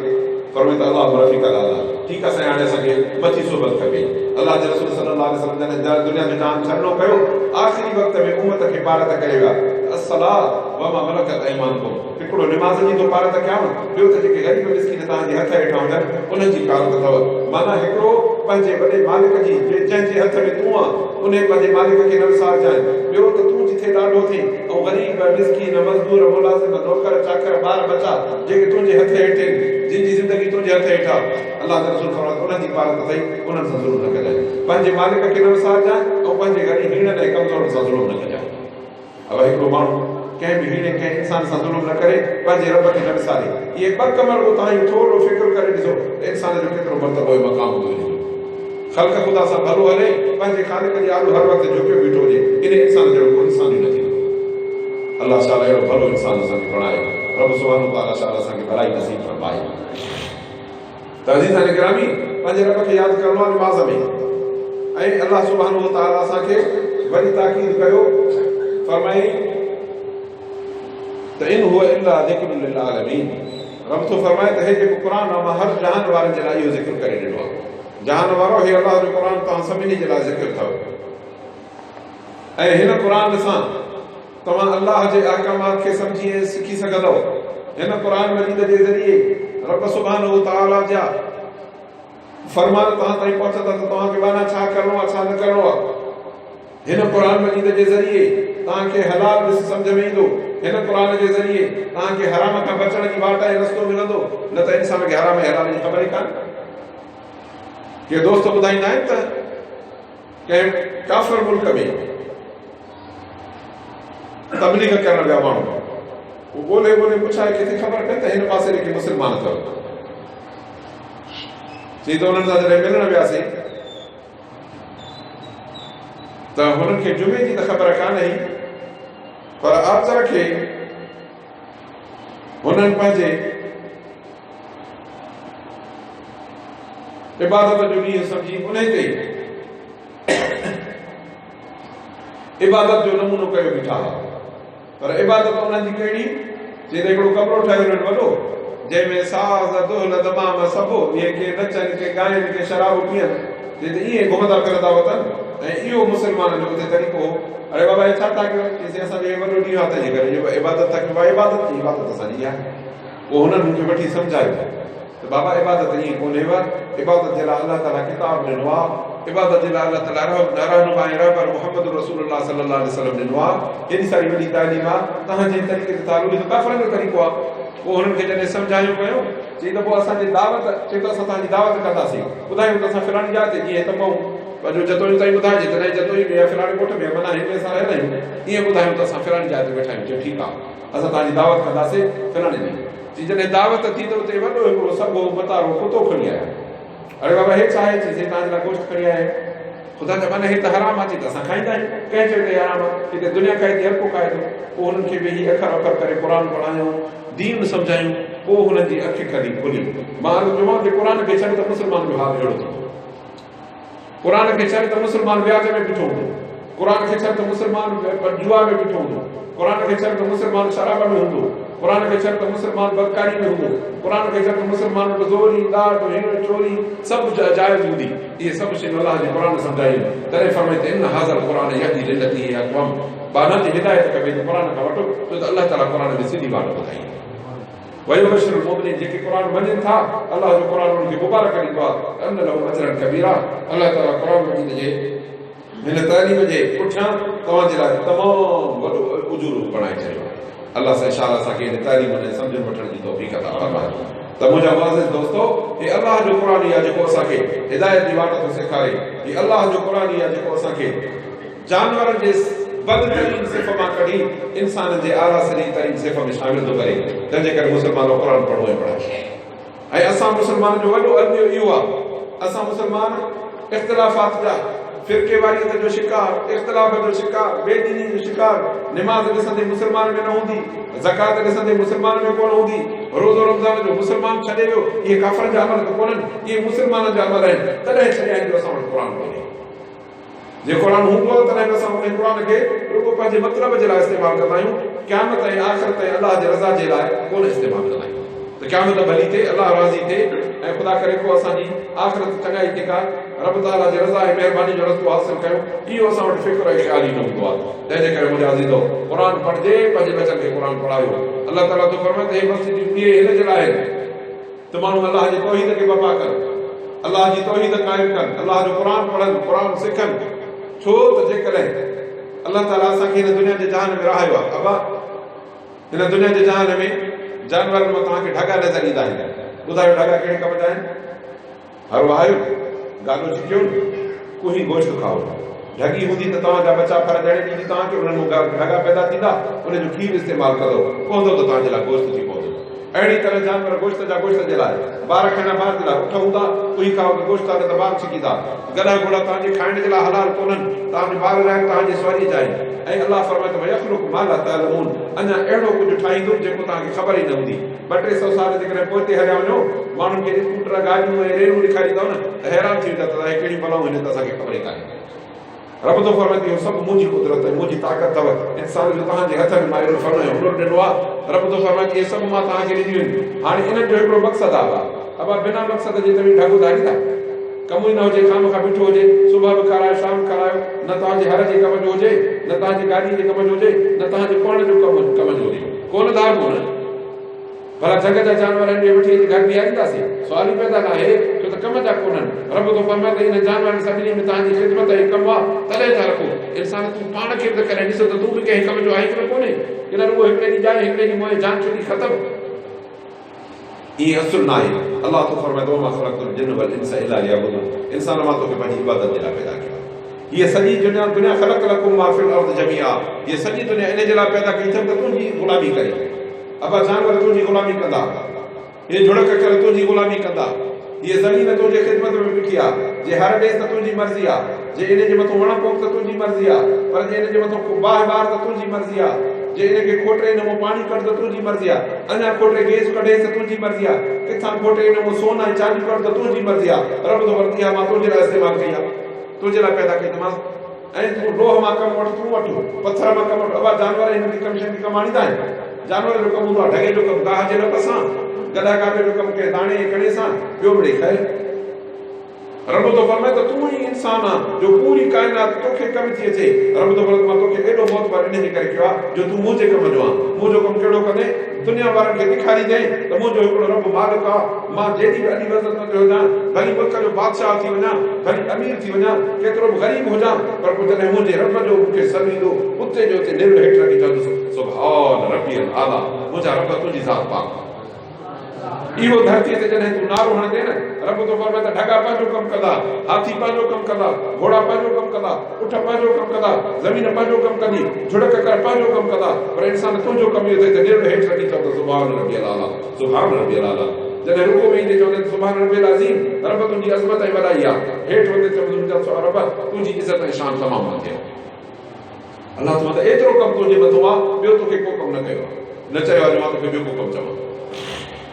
फरमाए त अल्लाह रफ़ीक़ अला, ठीकु आहे साईं, हाणे असांखे मथी सोबत खपे। अल्लाह जे रसूल सल्लल्लाहु अलैहि वसल्लम जॾहिं दुनिया जो जान छॾणो कयो, आख़िरी वक़्त में उम्मत खे इबारत करे विया, अस्सलाह व मा मलकत ऐमानुकुम, हिकिड़ो निमाज़ जी तो पार त कयां, ॿियो त जेके ग़रीब मिस्किन तव्हांजे हथ हेठां हुजनि उन्हनि जी कारत अथव। माना हिकिड़ो पंहिंजे वॾे मालिक जी जंहिंजे हथ में तूं आहे उन पंहिंजे मालिक खे न विसारजांइ। ॿियो त तूं जिथे ॾाढो थी ऐं ग़रीब मिस्किन मज़दूर मुलाज़िम नौकर चाकर ॿार बचा जेके तुंहिंजे हथ हेठि आहिनि, जिन जी ज़िंदगी तुंहिंजे हथ हेठां, अलाह जा रसूल फरमायो उन्हनि जी पारत अथई, उन्हनि सां ज़ुल्म न कजांइ। पंहिंजे मालिक खे न विसारजांइ ऐं पंहिंजे ग़रीब हीणनि ऐं कमज़ोरनि सां ज़ुल्म न कजांइ। अब हिकिड़ो माण्हू कंहिं बि हीणे कंहिं इंसान सां ज़ुल्म न करे, पंहिंजे रब खे न विसारे। इहे ॿ कम तव्हां थोरो फ़िक्र करे ॾिसो त इंसान जो केतिरो मर्तबो मक़ाम हूंदो। ख़ल्क़ ख़ुदा सां भलो हले, पंहिंजे ख़ालिक जे आलू हर वक़्तु झुकियो बीठो हुजे, इन इंसान जहिड़ो को इंसान ई न थींदो। अलाह शाला अहिड़ो भलो इंसान असांखे बणाए, रब सुभाणे ताला शाला असांखे भलाई नसीब फरमाए। त अज़ीज़ान गिरामी, पंहिंजे रब खे यादि करणो आहे नमाज़ में। ऐं अलाह सुभाणे ताला असांखे वरी ताकीद कयो, फरमाई त इन हुआ इल्ला ज़िक्रुन लिल आलमीन। रब थो फरमाए त हे जेको क़ुरान आहे मां हर जहान वारनि जे लाइ इहो ज़िक्र करे ॾिनो आहे। जहान वारो हे अलाह जो क़ुरान तव्हां सभिनी जे लाइ ज़िक्र अथव। ऐं हिन क़ुरान सां तव्हां अलाह जे अहकामात खे सम्झी ऐं सिखी सघंदव। हिन क़ुरान मजीद जे ज़रिए रब सुभाणे ताला जा फरमान तव्हां ताईं पहुचंदा त तव्हांखे माना छा करिणो आहे छा न करिणो आहे। हिन क़ुरान मजीद जे ज़रिए तव्हांखे हलाल ॾिस सम्झ में ईंदो। हिन क़ुरान जे ज़रिए तव्हांखे हराम खां बचण जी वाट ऐं रस्तो मिलंदो। न त इंसान खे हराम ऐं हलाल जी ख़बर ई कान। के दोस्त ॿुधाईंदा आहिनि त कंहिं काफ़िर मुल्क में तबलीग करण विया माण्हू, उहो ॻोल्हे ॻोल्हे पुछाए किथे ख़बर पए त हिन पासे जेके मुस्लमान अथव। चई त उन्हनि सां जॾहिं मिलण वियासीं त हुननि खे जुमे जी त ख़बर कान हुई, पर आज़र खे हुननि पंहिंजे इबादत जो ॾींहुं सम्झी उन ते इबादत जो नमूनो कयो बीठा हुआ। पर इबादत उन्हनि जी कहिड़ी, चई त हिकिड़ो कमिरो ठाहियो वॾो जंहिंमें साज़ दुहल तमाम सभु इहे के नचनि के ॻाइनि के शराब पीअनि, चई त ईअं घुमंदा फिरंदा वतनि। ऐं इहो मुस्लमान जो उते तरीक़ो हो। अरे बाबा हे छा था कयो? चईसीं असांजो वॾो ॾींहुं आहे तंहिंजे करे इबादत था कयूं। इबादत जी इबादत असांजी आहे। पोइ हुननि मूंखे वठी सम्झायो त बाबा इबादत ईअं कोन्हे। इबादत जे लाइ अलाह ताला किताब ॾिनो आहे। इबादत जे लाइ अलाह ताला रहनुमा ऐं रहबर मुहम्मद रसूलुल्लाह सल्लल्लाहु अलैहि वसल्लम ॾिनो आहे। हेॾी सारी वॾी तालीम आहे। तव्हां जंहिं तरीक़े ते तालुक त काफ़रनि जो तरीक़ो आहे। पोइ हुननि खे जॾहिं सम्झायूं कयूं, चई त पोइ असांजी दावत, चई त असां तव्हांजी दावत कंदासीं, ॿुधायूं त असां फिलाणी जाइ ते जीअं त पऊं पंहिंजो जतोई ताईं ॿुधाइजे त न जतोई में या फिलाणे कोठ में माना हिन में असां रहंदा आहियूं, ईअं ॿुधायूं त असां फिलाणी जाइ ते वेठा आहियूं। चयो ठीकु आहे, असां तव्हांजी दावत कंदासीं फिलाणे ॾींहुं। चई जॾहिं दावत थी त उते वॾो हिकिड़ो सभु मतारो कुतो खणी आया। अरे बाबा हे छा आहे? चई तव्हांजे लाइ गोश्त खणी आया आहियूं। ख़ुदा जा माना हे त हराम आहे। चई त असां खाईंदा आहियूं। कंहिं चयो त हराम आहे? हिते दुनिया खाए थी हर को खाए थो। पोइ हुननि खे वेही अखर अखर करे क़ुर पढ़ायूं, दीन सम्झायूं। पोइ हुननि जी अखि खड़ी खुली। मां चवां त क़ुर खे छॾ त मुस्लमान जो हाल अहिड़ो थींदो। क़ुर खे छॾ त मुस्लमान व्याज में बीठो हूंदो। क़ुर खे छॾ त मुस्लमान जुआ में बीठो हूंदो। क़ुर खे छॾ त मुस्लमान शराब में हूंदो। क़ुर खे छॾ त मुस्लमान बदकारी में हूंदो। क़ुर खे छॾ त मुस्लमान ज़ोरी ॾाढ हिन चोरी सभु जाइज़ हूंदी। इहे सभु शयूं अलाह जे क़ुर सम्झायूं। तॾहिं फरमाए त इन हाज़र क़ुर यहदी लिल्लती हिय अक़वम। बाना जी हिदायत कबे त क़ुर खां वठो, छो त अलाह ताला क़ुर में सिधी वाट ॿुधाई। वही बशर मोमिनीन जेके क़ुर मञनि था, अलाह जो क़ुर उन्हनि खे मुबारक ॾींदो आहे। अन लहू अजरन कबीरा। अलाह ताला क़ुर मजीद जे हिन तालीम जे पुठियां तव्हांजे लाइ तमामु वॾो उजूर बणाए छॾियो। अलाह सां इंशाअल्लाह असांखे हिन तालीम ऐं सम्झ वठण जी तौफ़ीक़ अता फरमाए। त मुंहिंजा मुअज़्ज़िज़ दोस्तो, हे अलाह जो क़ुर आहे जेको असांखे हिदायत जी वाट थो सेखारे। ही अलाह जो क़ुर आहे जेको असांखे जानवरनि जे बदतरीन सिफ़ मां कढी इंसान जे आला तरीन सिफ़ में शामिल थो करे। तंहिंजे करे मुस्लमान क़ुर पढ़ो ऐं पढ़ाए। ऐं असां मुस्लमान जो वॾो अलमियो इहो आहे, असां मुस्लमान इख़्तिलाफ़ात जा, फिरक़ेवारियत जो शिकार, इख़्तिलाफ़ जो शिकार, बेदीनी जो शिकार। निमाज़ ॾिसंदे मुस्लमान में न हूंदी, ज़कात ॾिसंदे मुस्लमान में कोन हूंदी, रोज़ो रमज़ान जो मुस्लमान छॾे वियो। इहे काफ़र जा अमल त कोन्हनि, इहे मुस्लमान जा अमल आहिनि। तॾहिं छॾिया आहिनि जो असां वटि क़ुर कोन्हे। जे क़ुर हूंदो तॾहिं बि असां उन क़ुर खे रुॻो पंहिंजे मतिलब जे लाइ इस्तेमालु कंदा आहियूं। क़यामत ऐं आख़िरत ऐं अलाह जे रज़ा जे लाइ कोन इस्तेमालु कंदा आहियूं। त क़यामत भली थिए, अलाह राज़ी थिए ऐं ख़ुदा करे को असांजी आख़िरत चङाई जेका रब ताला जी रज़ा ऐं महिरबानी जो रस्तो हासिल कयो। इहो असां वटि फ़िक्र ऐं ख़्याल ई न हूंदो आहे। तंहिंजे करे मुंहिंजा अज़ीज़ो, क़ुर पढ़िजे, पंहिंजे बचनि खे क़ुर पढ़ायो। अलाह ताला तो फरमाए त हे मस्जिदूं इहे हिन जे लाइ त माण्हू अलाह जे तौहीद खे बपा कनि, अलाह जी तौहीद क़ाइम कनि, अलाह जो क़ुर पढ़नि, क़ुर सिखनि। छो त जेकॾहिं अलाह ताला असांखे हिन दुनिया जे जहान में रहायो आहे, अबा हिन दुनिया जे जहान में जानवरनि मां तव्हांखे ढगा नज़र ईंदा आहिनि। ॿुधायो ढगा कहिड़े कम जा आहिनि? हर वाहियो, गानो छिकियो, कुही गोश्त खाओ। ढगी हूंदी त तव्हांजा बचा फर ॾियण ॾींदी तव्हांखे, उन्हनि मां ढगा पैदा थींदा, उनजो खीर इस्तेमालु कंदो, पवंदो त तव्हांजे लाइ गोश्त थी पवंदो। अहिड़ी तरह जानवर गोश्त जा गोश्त जे लाइ, ॿार खाइण ॿार जे लाइ उठ हूंदा, कुही खाओ त गोश्त आहे त ॿार छिकींदा। गॾा घोड़ा तव्हांजे खाइण जे लाइ हलाल कोन्हनि, तव्हांजे ॿार लाइ तव्हांजी सवारी जा आहिनि। ऐं अलाह फरमाए थो यख़्लुक़ु मा ला तअलमून, अञा अहिड़ो कुझु ठाहींदो जेको तव्हांखे ख़बर ई न हूंदी। 200-300 साल जेकॾहिं पोइते हलिया वञो, माण्हुनि खे स्कूटर गाॾियूं ऐं रेलूं ॾेखारींदव न त हैरान थी वेंदा त कहिड़ी बलाऊं हिन त असांखे ख़बर ई कान्हे। रब थो फरमाए इहो सभु मुंहिंजी कुदरत आहे, मुंहिंजी ताक़त अथव। इंसान जो तव्हांजे हथ में मां अहिड़ो फरमायो हुनर ॾिनो आहे। रब थो फरमाए इहे सभु मां तव्हांखे ॾिनियूं आहिनि। हाणे इन्हनि जो हिकिड़ो मक़सदु आहे, अब बिना मक़सद जे तव्हां ढगो धारींदा, कम ई न हुजे, खाम खां बीठो हुजे, सुबुह बि खारायो, शाम खारायो, न तव्हांजे हर जे कम जो हुजे, न तव्हांजी गाॾी जे कम जो हुजे, न तव्हांजे पाण जो कम जो हुजे, कोन धारबो न। भला जग जा जानवर आहिनि, वठी अची घर बीहारींदासीं, सुवाल ई पैदा न आहे, छो त कम जा कोन्हनि। रब थो फरमाए त इन जानवरनि सभिनी में तव्हांजी ख़िदमत ऐं कम आहे, तॾहिं था रखो। इंसान तूं पाण खे बि त करे ॾिसो त तूं बि कंहिं कम जो आहे की न कोन्हे, की न रुॻो हिकिड़े ॾींहुं जाए, हिकिड़े ॾींहुं मोए जान छुटी ख़तमु। इहे असुल न आहे। अलाह तो फरमाए थो मा ख़लक़तुल जिन्न वल इंसा इल्ला लियअबुदून, इंसान मां तोखे पंहिंजी इबादत जे लाइ पैदा कयो। हीअ सॼी दुनिया ख़लक़ लकुम मा फिल अर्द जमीआ, हीअ सॼी दुनिया इन जे लाइ पैदा कई अथमि त तुंहिंजी ग़ुलामी करे। अब जानवर तुंहिंजी ग़ुलामी कंदा, हे झुड़क करे तुंहिंजी ग़ुलामी कंदा, हीअ ज़मीन तुंहिंजे ख़िदमत में बीठी आहे। जे हर ॾेस त तुंहिंजी मर्ज़ी आहे, जे इन जे मथां वण पोख त तुंहिंजी मर्ज़ी आहे, पर जे इन जे मथां बाहि ॿार त तुंहिंजी मर्ज़ी आहे, जे इनखे खोटे इन मां पाणी कढ त तुंहिंजी मर्ज़ी आहे, अञा खोटे गैस कढे त तुंहिंजी मर्ज़ी आहे, किथां खोटे इन मां सोना ऐं चांदी कढ त तुंहिंजी मर्ज़ी आहे। रब थो वरती आहे, मां तुंहिंजे लाइ इस्तेमालु कई आहे, तुंहिंजे लाइ पैदा कई अथमांसि। ऐं तूं लोह मां कमु वठि, तूं वठि, पथर मां कमु वठि। अब जानवर हिनखे कमु शयुनि खे कमु आणींदा आहिनि। जानवर जो कमु हूंदो आहे ढगे जो कमु, गाह जे नक सां, गॾा काबे जो कमु कंहिं दाणे ऐं कणे सां, ॿियो बि ॾेखारे। रब थो फरमाए त तूं ई इंसान आहे जो पूरी काइनात तोखे कमु थी अचे। रब थो फरमाए मां तोखे एॾो मोहतबर इन जे करे कयो आहे जो तूं मुंहिंजे कम जो आहे। मुंहिंजो कमु कहिड़ो कंदे, दुनिया वारनि खे ॾेखारी ॾे त मुंहिंजो हिकिड़ो रब मालिक आहे। मां जेॾी बि अॾी वज़त में हुजां, भली मुल्क जो बादशाह थी वञा, भली अमीर थी वञा, केतिरो बि ग़रीब हुजां, पर पोइ जॾहिं मुंहिंजे रब जो मूंखे सॾु ईंदो, उते जो उते निर हेठि रखी चवंदुसि सुभान रब्बियल आला, मुंहिंजा रब तुंहिंजी ज़ात पाक। इहो धरती ते जॾहिं तूं नारो हणंदे न, रब थो फरमाए त ढगा पंहिंजो कमु कंदा, हाथी पंहिंजो कमु कंदा, घोड़ा पंहिंजो कमु कंदा, उठ पंहिंजो कमु कंदा, ज़मीन पंहिंजो कमु कंदी, झुड़क कर पंहिंजो कमु कंदा, पर इंसान तुंहिंजो कमु इहो थिए त निर हेठि रखी चवंदो सुभान रब्बियल आला, सुभान रब्बियल आला। जॾहिं रुको में ईंदे चवंदे सुभान रब्बियल अज़ीम, रब तुंहिंजी अज़मत ऐं वॾाई आहे। हेठि वञे चवंदो रब तुंहिंजी इज़त ऐं शान तमामु वधी आहे। अलाह त एतिरो कमु तुंहिंजे मथां आहे, ॿियो तोखे को कमु न कयो आहे, न चयो आहे मां तोखे ॿियो को कमु चवां।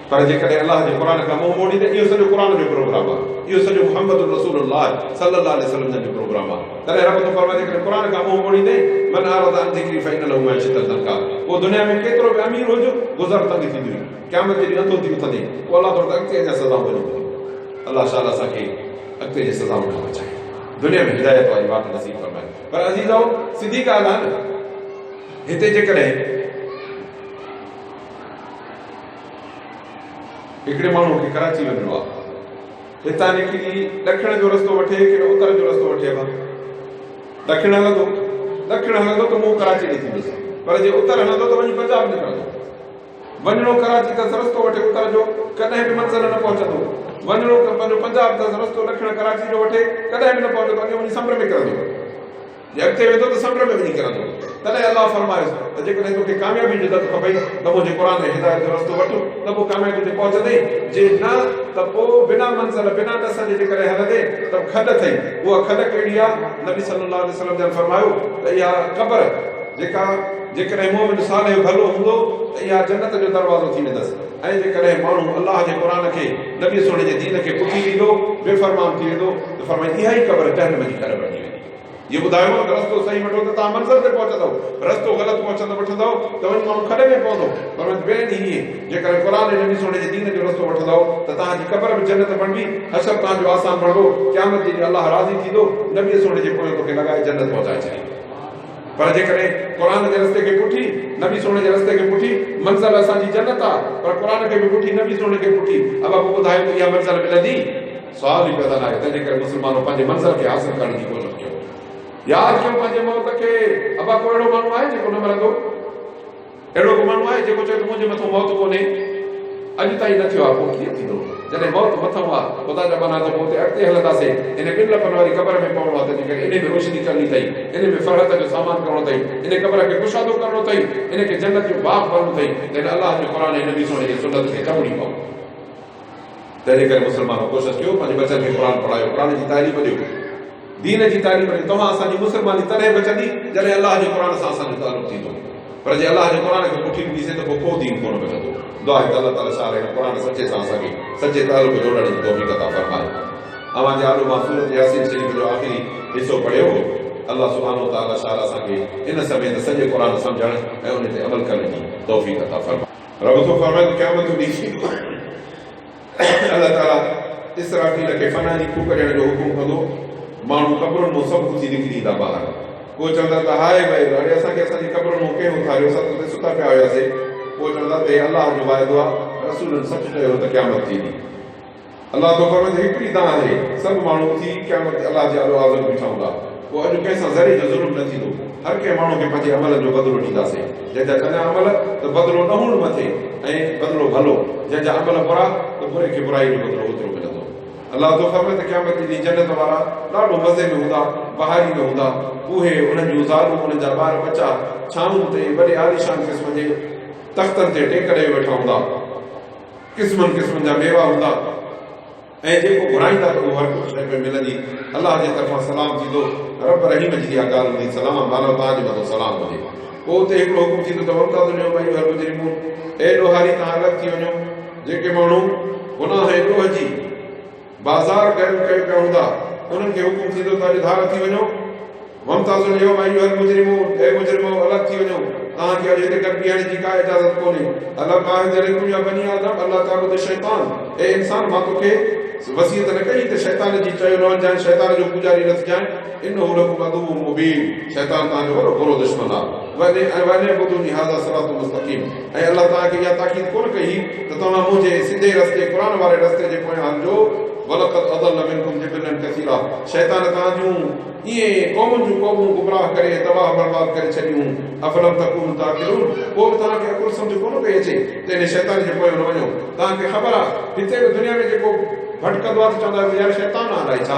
पर जेकॾहिं अलाह जे क़ुर खां मुंहुं मोड़ींदे, इहो सॼो क़ुर जो प्रोग्राम आहे, इहो सॼो मुहम्मद रसूलुल्लाह सल्लल्लाहु अलैहि वसल्लम जो प्रोग्राम आहे। तॾहिं रब थो फरमाए जेकॾहिं क़ुर खां मुंहुं मोड़ींदे, मन अरद अन ज़िक्री फ़इन्न लहू मईशतन दंका, उहो दुनिया में केतिरो बि अमीर हुजे, गुज़र तंग थींदी हुई, क़यामत जे ॾींहुं अंधो थी उथंदे, पोइ अलाह थोरो अॻिते अञा सज़ाऊं वञे। अलाह शाला असांखे अॻिते जी सज़ाऊं खां बचाए, दुनिया में हिदायत वारी बात नसीब फरमाए। पर अज़ीज़ो, सिधी ॻाल्हि आहे न, हिते जेकॾहिं हिकिड़े माण्हू खे कराची वञिणो आहे, हितां निकिरी ॾखिण जो रस्तो वठे कि उत्तर जो रस्तो वठे, ॾखिण हलंदो त मूं कराची ॾे थींदुसि, पर जे उत्तर हलंदो त वञी पंजाब निकिरंदो। वञिणो कराची त रस्तो वठे उत्तर जो, कॾहिं बि मंज़िल न पहुचंदो। वञिणो पंहिंजो पंजाब त रस्तो ॾखिण कराची जो वठे, कॾहिं बि न पहुचंदो, अॻे वञी समुंड में किरंदो। जे अॻिते वेंदो त समुंड में वञी किरंदो। तॾहिं अलाह फरमायोसि त जेकॾहिं तोखे कामयाबी जी दत खपई त मुंहिंजे क़ुर ऐं हिदायत जो रस्तो वठ, त पोइ कामयाबी ते पहुचंदे। जे न त पोइ बिना मंज़िल, बिना ॾस जे जेकॾहिं हलंदे त खॾ अथई। उहा खॾ कहिड़ी आहे? नबी सल्लल्लाहु अलैहि वसल्लम जन फरमायो त इहा क़बर जेका जेकॾहिं मोमिन साले जो भलो हूंदो त इहा जन्नत जो दरवाज़ो थी वेंदसि। ऐं जेकॾहिं माण्हू अलाह जे क़ुर खे, नबी सोने जे दीन खे पुठी ॾींदो, बेफ़रमान थी वेंदो, त फरमाए इहा ई क़बर जहन्नम जी कर बणिजी वेंदी। ये ॿुधायो त रस्तो सही वठो त तव्हां मंज़िल ते पहुचंदव, रस्तो ग़लति वठंदव त वञी माण्हू खॾे में पवंदो। पर ॿियनि ईअं जेकर क़ुर ऐं नबी सोने जे दीन जो रस्तो वठंदव त तव्हांजी क़बर में जन्नत बणबी, हशर तव्हांजो आसान बणबो, क़यामत जे ॾींहुं अलाह राज़ी थींदो, नबी सोने जे पोयां तोखे लॻाए जन्नत पहुचाए छॾींदो। पर जेकॾहिं क़ुर जे रस्ते खे पुठी, नबी सोने जे रस्ते खे पुठी, मंज़िल असांजी जन्नत आहे, पर क़ुर खे बि पुठी, नबी सोने खे पुठी, अब पोइ ॿुधायो त इहा मंज़िल मिलंदी? सुवाल ई पैदा न आहे। तंहिंजे करे मुस्लमानो पंहिंजे मंज़िल खे हासिल करण जी कोशिशि कयो, यादि कयो पंहिंजे मौत खे। अबा को अहिड़ो माण्हू आहे जेको न मरंदो? अहिड़ो को माण्हू आहे जेको चए त मुंहिंजे मथां मौत कोन्हे? अॼु ताईं न थियो आहे, पोइ कीअं थींदो? जॾहिं मौत मथां आहे ख़ुदा जा माना त पोइ उते अॻिते हलंदासीं। इन ॿिनि लफ़नि वारी क़बर में पवणो आहे, तंहिंजे करे इन में रोशनी करणी अथई, इन में फ़रहत जो सामान करणो अथई, इन क़बर खे कुशादो करणो अथई, इन खे जन्नत जो बाग भरणो अथई। तंहिं अलाह जो क़ुर ऐं नबी सोने जी सुन्नत खे चवणी पवंदी। तंहिंजे करे मुस्लमानो कोशिशि कयो, पंहिंजे बचनि खे क़ुर पढ़ायो, क़ुर जी तारीफ़ ॾियो, दीन जी तारीफ़ ॾियो। तव्हां असांजी मुस्लमानी तॾहिं बचंदी जॾहिं अलाह जे क़ुर सां असांजो तालुक़ थींदो। पर जे अलाह जे क़ुर खे पुठी ॾींदीसीं त पोइ को दीन कोन बचंदो। दुआ आहे त अलाह ताला छा आहे क़ुर सचे सां असांखे सचे तालुक़ जोड़ण जी तौफ़ीक़ अता फ़रमाए। अवां जे आलू मां सूरत यासीन शरीफ़ जो आख़िरी हिसो पढ़ियो। अल्लाह सुब्हानो व तआला शाला असांखे इन समेत सॼे क़ुर सम्झण ऐं उन ते अमल करण जी तौफ़ीक़ अता फ़रमाए। रब थो फरमाए त क़यामत जो ॾींहुं अल्लाह ताला इसराफील खे फना जी फूक ॾियण जो हुकुम कंदो। माण्हू क़बरुनि मां सभु उथी निकिरी ईंदा ॿाहिरि। पोइ चवंदा त हाय भाई हाणे असांखे असांजी क़बरुनि मां कंहिं उथारियो, असां त सुता पिया हुयासीं। पोइ चवंदा त हे अलाह जो वाइदो आहे, रसूलनि सच चयो त क़यामत थींदी। अलाह तो फरमाए त हिकिड़ी तव्हां आहे, सभु माण्हू उथी क़यामत अलाह जे आलो आज़म बीठा हूंदा। पोइ अॼु कंहिंसां ज़रे जो ज़ुल्म न थींदो, हर कंहिं माण्हू खे पंहिंजे अमलनि जो बदिलो ॾींदासीं। जंहिंजा चङा अमल त बदिलो न हुअणु मथे ऐं बदिलो भलो, जंहिंजा अमल बुरा त बुरे खे बुराई जो बदिलो ओतिरो मिलंदो। अलाह तो फरमाए त क़यामत जी जन्नत वारा ॾाढो मज़े में हूंदा, बहारी में हूंदा। उहे उन्हनि जूं ज़ालूं, उन्हनि जा ॿार बच्चा छाऊं ते वॾे आलीशान क़िस्म जे तख़्तनि ते टेक ॾेई वेठा हूंदा, क़िस्मनि क़िस्मनि जा मेवा हूंदा, ऐं जेको घुराईंदा त उहो हर कुझु शइ में मिलंदी। अलाह जे तरफ़ां सलाम थींदो, रब रहीम जी इहा ॻाल्हि हूंदी, सलाम मानो तव्हांजे मथां सलाम हुजे। पोइ उते हिकिड़ो हुकुम थींदो त वक़्तु ॾियो भई हर मुजरिमून, ए ॾोहारी तव्हां अलॻि थी वञो। जेके माण्हू गुनाह ऐं ॾोह जी बाज़ार कयल कयो पिया हूंदा, उन्हनि खे हुकुम थींदो त अॼु धार थी वञो। वमताज़ुल यौम अय्युहल मुजरिमून, ए मुजरिमो अलॻि थी वञो, तव्हांखे अॼु हिते गॾु बीहण जी का इजाज़त कोन्हे। अलाह काहिद अलैकुम या बनी आदम अल्लाह ताबुद शैतान, ए इंसान मां तोखे वसीयत न कई त शैतान जी चयो न वञजांइ, शैतान जो पुजारी न थिजांइ। इन्नहु लकुम अदुव्वुम मुबीन, शैतान तव्हांजो वॾो बुरो दुश्मन आहे। वअनिअ्बुदूनी हाज़ा सिरातुम मुस्तक़ीम, ऐं अल्लाह तव्हांखे इहा ताकीद कोन कई त तव्हां मुंहिंजे सिधे रस्ते क़ुर वारे रस्ते जे पोयां हलिजो। वलक़द अदल्ल मिनकुम जिबिलन कसीरा, शैतान तव्हांजूं इएं क़ौमुनि जूं क़ौमूं गुमराह करे तबाह बर्बाद करे छॾियूं। अफलम तकूनु ताक़िलून, पोइ बि तव्हांखे अकुल सम्झ कोन पई अचे त इन शैतान जे पोयां न वञो। तव्हांखे ख़बर आहे हिते बि दुनिया में जेको भटकंदो आहे त चवंदा आहियो यार शैतान आहे, अलाए छा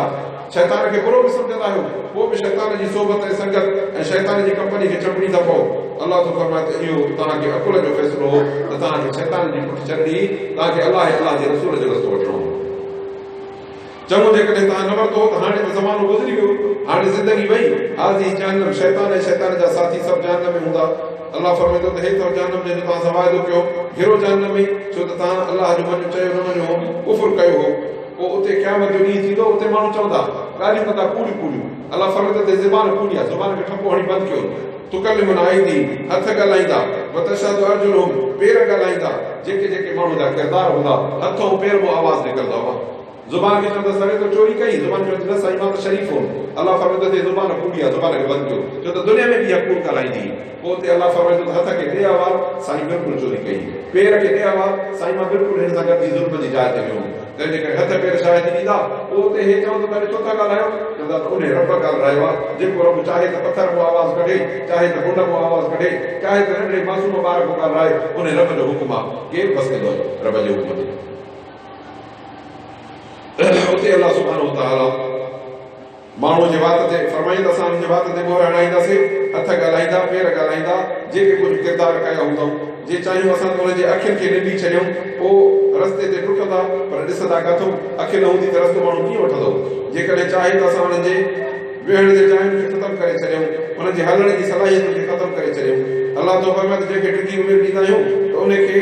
शैतान खे बुरो बि सम्झंदा आहियो, पोइ बि शैतान जी सोबत ऐं संगत ऐं शैतान जी कंपनी खे चंबड़ी था पओ। अलाह तो फरमाए त इहो तव्हांखे अकुल जो फ़ैसिलो हो त तव्हांखे शैतान जी पुठि छॾणी, तव्हांखे अलाह जे रसूल जो रस्तो वठिणो हो। चङो जेकॾहिं तव्हां न वरितो त हाणे त ज़मानो गुज़री वियो, हाणे ज़िंदगी वई। हाज़ी जहन्नम, शैतान ऐं शैतान जा साथी सभु जहन्नम में हूंदा। अलाह फरमाईंदो त हे अथव जहन्नम जंहिंजो तव्हां सां वाइदो कयो, घिरो जहन्नम में, छो त तव्हां अलाह जो मञो चयो न मञो हो, कुफ़ुर कयो हो। पोइ उते क़यामत जो ॾींहुं थींदो, उते माण्हू चवंदा ॻाल्हियूं कंदा कूड़ियूं कूड़ियूं। अलाह फरमाईंदो त ज़ुबान कूड़ी आहे, ज़ुबान खे ठपो हणी बंदि कयो। तुकल्लिमुन आइदी, हथ ॻाल्हाईंदा, वतशहदु अर्जुलुहुम, पेर ॻाल्हाईंदा। जेके जेके माण्हू जा किरदार हूंदा, हथ ऐं पेर मां आवाज़ निकिरंदो आहे। ज़ुबान खे चवंदा सवे तो चोरी कई, ज़ुबान चवंदी न साईं मां त शरीफ़ हुउमि। अलाह फरमाईंदो त ज़ुबान कूड़ी आहे, ज़ुबान खे बंदि कयो, छो त दुनिया में बि इहा कूड़ ॻाल्हाईंदी। पोइ उते अलाह फरमाईंदो त हथ खे ॾे आवाज़, साईं बिल्कुलु चोरी कई। पेर खे ॾे आवाज़, साईं मां बिल्कुलु हिन सां गॾु ज़ुल्म जी जाइ ते वियुमि। तंहिंजे करे हथ पेर शायदि ॾींदा। पोइ उते हे चवंदो त छो था ॻाल्हायो, चवंदा त उन रब ॻाल्हायो आहे, जेको रब चाहे त पथर मां आवाज़ कढे, चाहे त हुन मां आवाज़ कढे, चाहे त नंढे मासूम ॿार को ॻाल्हाए, उन रब जो हुकुम आहे। केरु बस कंदो रब जे हुकुम ते? उते अलाह सुब्हानो व तआला माण्हू जे वात ते फरमाईंदा, असां हुनजे वात ते मोहर हणाईंदासीं, हथ ॻाल्हाईंदा, पेर ॻाल्हाईंदा, जेके कुझु किरदार कया हूंदऊं। जे चाहियूं असां त हुनजे अखियुनि खे निंडी छॾियूं, पोइ रस्ते ते डुकंदा, पर ॾिसंदा किथां? अखि न हूंदी त रस्तो माण्हू कीअं वठंदो? जेकॾहिं चाहे त असां हुननि जे वेहण जे जायुनि खे ख़तमु करे छॾियूं, हुननि जे हलण जी सलाहियतुनि खे ख़तमु करे छॾियूं। अलाह तो फरमाए त जंहिंखे टिकी उमिरि ॾींदा आहियूं त उनखे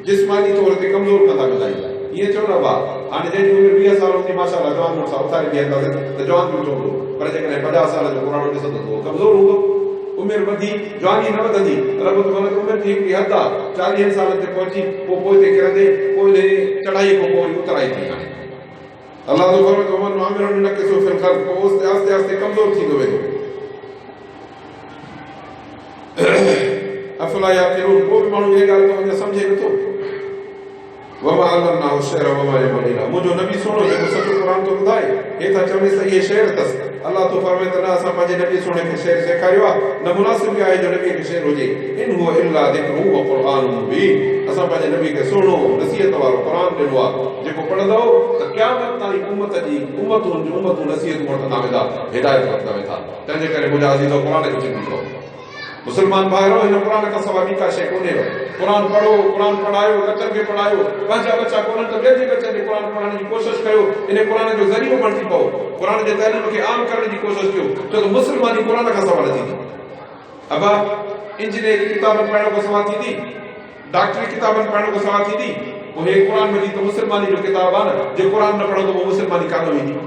जिस्मानी तौर ते कमज़ोर कंदा वेंदा आहियूं। ईअं चवंदा भाउ, हाणे जंहिंजी उमिरि 20 साल हूंदी माशाअल्लाह जवान मुड़ुस उथारे बीहंदासीं त जवान बि चवंदो, पर जेकॾहिं 50 साल जो पुराणो ॾिसंदो त उहो कमज़ोर हूंदो। उमिरि वधी जवानी न वधंदी, रब फरमाए उमिरि जी हिकिड़ी हद आहे, 40 सालनि ते पहुची पोइ ते किरंदे, पोइ चढ़ाई खां पोइ वरी उतराई थी हाणे। अलाह तो फरमाए तो मन आमिरन न किसो फिल खल्क, पोइ आस्ते आस्ते कमज़ोर थींदो वेंदो। अफला याकिलून, पोइ बि माण्हू इहा ॻाल्हि तो सम्झे नथो। वमा अल्लमनाहु शिअर वमा यंबग़ी, मुंहिंजो नबी सोनो जेको सचो क़ुर तो ॿुधाए, हे था चवनि त इहे शेर अथसि। अलाह तो फरमाए त न असां पंहिंजे नबी सोने खे शेर सेखारियो आहे, न मुनासिब बि आहे जो नबी खे शेर हुजे। इन हुव इल्ला ज़िक्रुन व क़ुरआनुन मुबीन, असां पंहिंजे नबी खे सुहिणो नसीहत वारो क़ुर ॾिनो आहे, जेको पढ़ंदो त क़यामत ताईं उम्मतूं नसीहतूं वठंदा वेंदा, हिदायत वठंदा वेंदा। तंहिंजे करे मुंहिंजा अज़ीज़ो क़ुर खे चिंतित मुसलमान भाइरो, हिन क़ुर खां सवाइ ॿी का शइ कोन्हे। क़ुर पढ़ो, क़ुर पढ़ायो, बच्चनि खे पढ़ायो, पंहिंजा बच्चा कोन्हनि त ॿियनि जे बच्चनि खे क़ुर पढ़ाइण जी कोशिशि कयो। इन क़ुर जो ज़रियो बणिजी पओ, क़ुर जे तइलीम खे आम करण जी कोशिशि कयो, छो त मुसलमानी क़ुर खां सवाइ थींदी। अबा इंजीनियरिंग किताबनि पढ़ण खां सवाइ थींदी, डॉक्टरी किताबनि पढ़ण खां सवाइ थींदी, पोइ हे क़ुर मजीद त मुसलमानी जो किताब आहे न, जे क़ुर न पढ़ंदो उहो मुसलमानी कान वेंदी।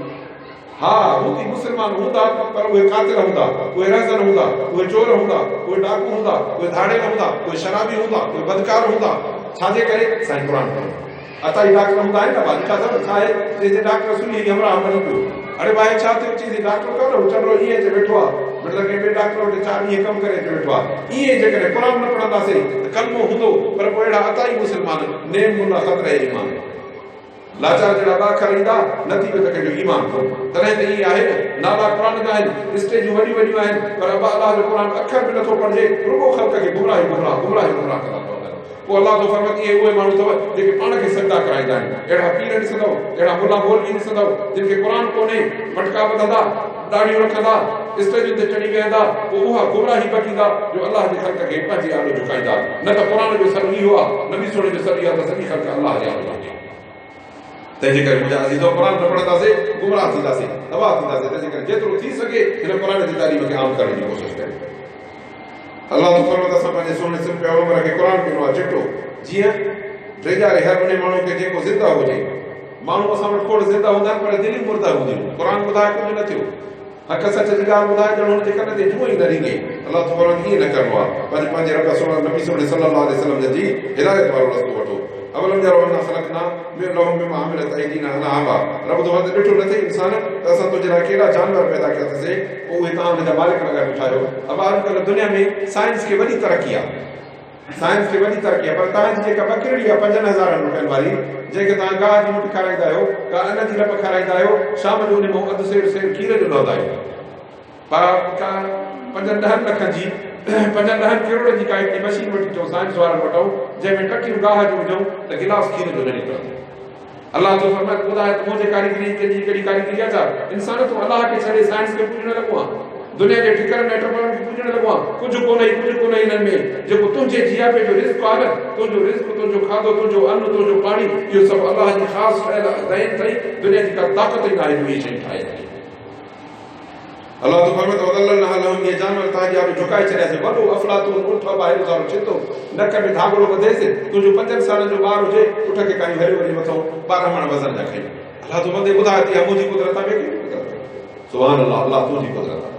हा हूंदी, मुसलमान हूंदा पर उहे कातिल हूंदा, उहे रहज़न हूंदा, उहे चोर हूंदा, उहे डाकू हूंदा, उहे धाड़ेल हूंदा, उहे शराबी हूंदा, उहे बदकार हूंदा। छाजे करे? साईं क़ुर पढ़ो। अताई डॉक्टर हूंदा आहिनि न, ॾिठा अथव छा आहे जे डॉक्टर सुनी हमरा मरी पियो, अरे भाई छा थियो चई डॉक्टर कोन चंडो ईअं जे वेठो आहे, मतिलबु के ॿिए डॉक्टर वटि 4 ॾींहं कमु करे अची वेठो आहे। ईअं जेकॾहिं क़ुर न पढ़ंदासीं त कलमो हूंदो, पर पोइ अहिड़ा अताई मुसलमान नेम मुला ख़तरे ईमान लाचार जहिड़ा अखर ईंदा न थी पियो त कंहिंजो ईमान को। तॾहिं त इहे आहे न, नाला क़ुर जा आहिनि, स्टेजूं वॾियूं वॾियूं आहिनि, पर अलाह जो क़ुर अखर बि नथो पढ़िजे, रुॻो ख़ल्क़ खे गुमराह कंदा पिया वञनि। पोइ अलाह तो फरमाए इहे उहे माण्हू अथव जेके पाण खे सजदा कराईंदा आहिनि। अहिड़ा पीर ॾिसंदव, अहिड़ा मुला मौलवी ॾिसंदव जिन खे क़ुर कोन्हे, मटका ॿधंदा, दाढ़ियूं रखंदा, स्टेजुनि ते चढ़ी वेहंदा, पोइ उहा गुमराही बकींदा जो अलाह जे ख़ल्क़ खे पंहिंजे आलो झुकाईंदा। न त क़ुर जो सर इहो आहे, नबी सोने जो सर इहो आहे त सॼी ख़ल्क़ अलाह जे आलो आहे। तंहिंजे करे मुंहिंजा अज़ीज़ो क़ुर न पढ़ंदासीं, गुमराह थींदासीं, तबाह थींदासीं। तंहिंजे करे जेतिरो थी सघे हिन क़ुर जी तालीम खे आम करण जी कोशिशि करियो। अलाह तो फरमाए असां पंहिंजे सोने सिर पैगंबर खे क़ुर ॾिनो आहे चिटो, जीअं ड्रेजारे हर उन माण्हू खे जेको ज़िंदा हुजे। माण्हू असां वटि खोड़ ज़िंदा हूंदा आहिनि, पर दिलियूं मुर्दा हूंदियूं। क़ुर ॿुधाए कुझु न थियो, हक़ सच जी ॻाल्हि ॿुधाए ॼण हुनजे कन ते जूअं ई न रींगे। अलाह तो फरमाए ईअं न करिणो आहे, पंहिंजे रब नबी सल्लल्लाहु अलैहि वसल्लम जी हिदायत वारो रस्तो वठो। अवलम जरो अन्ना ख़लक़ना लहुम मिम्मा अमिलत अयदीना अनआमा, रब तो ॾिठो न अथई इंसान त असां तुंहिंजे लाइ कहिड़ा जानवर पैदा कया अथसीं, पोइ उहे तव्हां हुनजा मालिक लॻाए ॿुधायो। अब अॼुकल्ह दुनिया में साइंस खे वॾी तरक़ी आहे, साइंस खे वॾी तरक़ी आहे, पर तव्हांजी जेका ॿकिरड़ी आहे 5000 रुपयनि वारी, जंहिंखे तव्हां गाह जी मुठी खाराईंदा आहियो, का अन जी लप खाराईंदा आहियो, शाम जो उन मां अधु सेर खीर जो लहंदा आहियो, पर का 5-10 लखनि जी 5-10 करोड़ जी का हिकिड़ी मशीन वठी अचूं साइंस वारनि वटूं, जंहिंमें टकियूं गाह जूं विझूं त गिलास खीर जो न निकिरंदो। अलाह तो फरमाए ॿुधाए त मुंहिंजे कारीगरी कहिड़ी कारीगरी आहे छा? इंसान तूं अलाह खे छॾे साइंस खे पूॼण लॻो आहे, दुनिया जे ठिकरनि ऐं टपरनि खे पूॼण लॻो आहे। कुझु कोन्हे हिननि में जेको तुंहिंजे जियापे जो रिस्क आहे न, तुंहिंजो रिस्क, तुंहिंजो खाधो, तुंहिंजो अन्न, तुंहिंजो पाणी, इहो सभु अलाह जी ख़ासि ठहियल देन अथई। दुनिया जी का ताक़त ई न आहे जो इहे शयूं ठाहे सघे। अलाह तो फरमाए वदल्लना लहुम, ये जानवर तव्हांजे आॾो झुकाए छॾियासीं। वॾो अफ़लातून उठ ॿाहिरि सारो छितो, नक में धाॻड़ो ॿधेसि, तुंहिंजो 5 सालनि जो ॿारु हुजे, उठ खे काई हरी वरी मथां 12 मण वज़न जा खई। अलाह तो मथे ॿुधाए थी मुंहिंजी कुदरत आहे, ॿिए कहिड़ी कुदरत? सुभान अल्लाह, अलाह तुंहिंजी कुदरत आहे।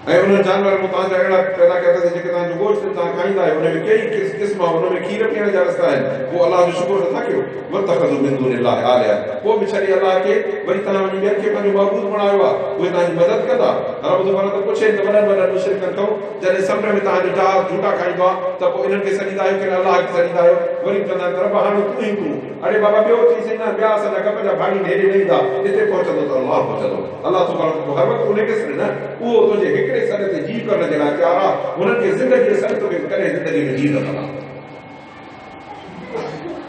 ऐं उन जानवर में तव्हांजा अहिड़ा पैदा कया अथसि जेके तव्हांजो गोश्त तव्हां खाईंदा आहियो, हुन में कई क़िस्म आहे, हुन में खीर पीअण जा रस्ता आहिनि। पोइ अलाह जो शुक्र नथा कयो, वतख़ज़ू मिन दूनिल्लाहि आलिहा, पोइ बि छॾे अलाह खे वरी तव्हां वञी ॿियनि खे पंहिंजो महबूब बणायो आहे, उहे तव्हांजी मदद कंदा। रब तो फरमाए पुछे त वॾनि मुशरिकनि खां जॾहिं समुंड में तव्हांजो जहाज़ झूठा खाईंदो आहे त पोइ इन्हनि खे सॾींदा आहियो की अलाह खे सॾींदा आहियो? वरी चवंदा आहिनि रब हाणे तूं ई तूं, अरे बाबा ॿियो चई सही न, ॿिया असांजा कप जा भाॼी हेॾे न ईंदा, हिते पहुचंदो त अलाह पहुचंदो। अलाह तो फरमाए हर वक़्तु उनखे सॾ न, उहो तुंहिंजे हिकिड़े सॾ ते जी करण जे लाइ तयारु आहे। हुननि खे ज़िंदगी सॾ तोखे करे ज़िंदगी में जी कंदा।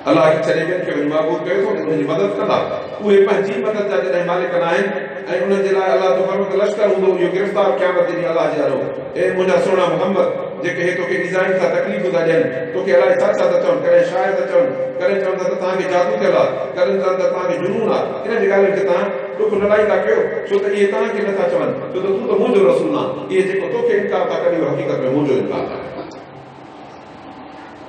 अलाह खे छॾे ॿियनि खे वरी महबूब कयो थो, हुनजी मदद कंदा। उहे पंहिंजी मदद जा जॾहिं मालिक न आहिनि, ऐं उन्हनि जे लाइ अलाह तो फरमाए लश्कर हूंदो, इहो गिरफ़्तार क़यामत ॾींहुं अलाह जे आलो। ए मुंहिंजा सुहिणा मुहम्मद, जेके हे तोखे डिज़ाइन था तकलीफ़ूं था ॾियनि, तोखे अलाए छा छा था चवनि, कॾहिं शाइर था चवनि, कॾहिं चवनि था त तव्हांखे जादू थियल आहे, कॾहिं चवनि था तव्हांखे जुनून आहे। इन जी ॻाल्हियुनि खे तव्हां ॾुख न लाइ था कयो, छो त इहे तव्हांखे नथा चवनि, छो त तूं त मुंहिंजो रसूल आहे। इहे जेको तोखे इनकार था कनि, हक़ीक़त में मुंहिंजो इनकार था कनि।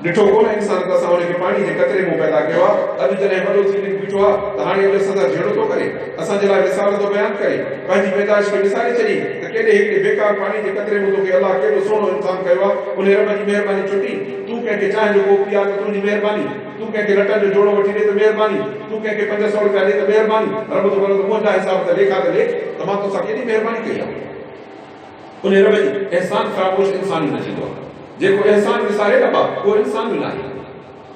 ॾिठो कोन इंसान त असां हुनखे पाणी जे कतरे में पैदा कयो आहे, अॼु जॾहिं वॾो थी बीठो आहे त हाणे उन सदा जहिड़ो थो करे, असांजे लाइ मिसाल थो बयानु करे, पंहिंजी पैदाइश खे विसारे छॾी त केॾे हिकिड़े बेकार पाणी जे कतरे में तोखे अलाह केॾो सुहिणो इंसान कयो आहे, उन रब जी महिरबानी छुटी। तूं कंहिंखे चांहि जो कोप पीआर त तुंहिंजी महिरबानी, तूं कंहिंखे लटनि जो जोड़ो वठी ॾे त महिरबानी, तूं कंहिंखे 500 रुपया ॾे त महिरबानी, रब थो भलो त मुंहिंजा हिसाब त लेखा त लेख त मां तोसां केॾी महिरबानी कई आहे। उन रब जी एहसान फ़रामोश इंसान ई न थींदो आहे, जेको एहसान विसारे न पा उहो इंसान ई न आहे।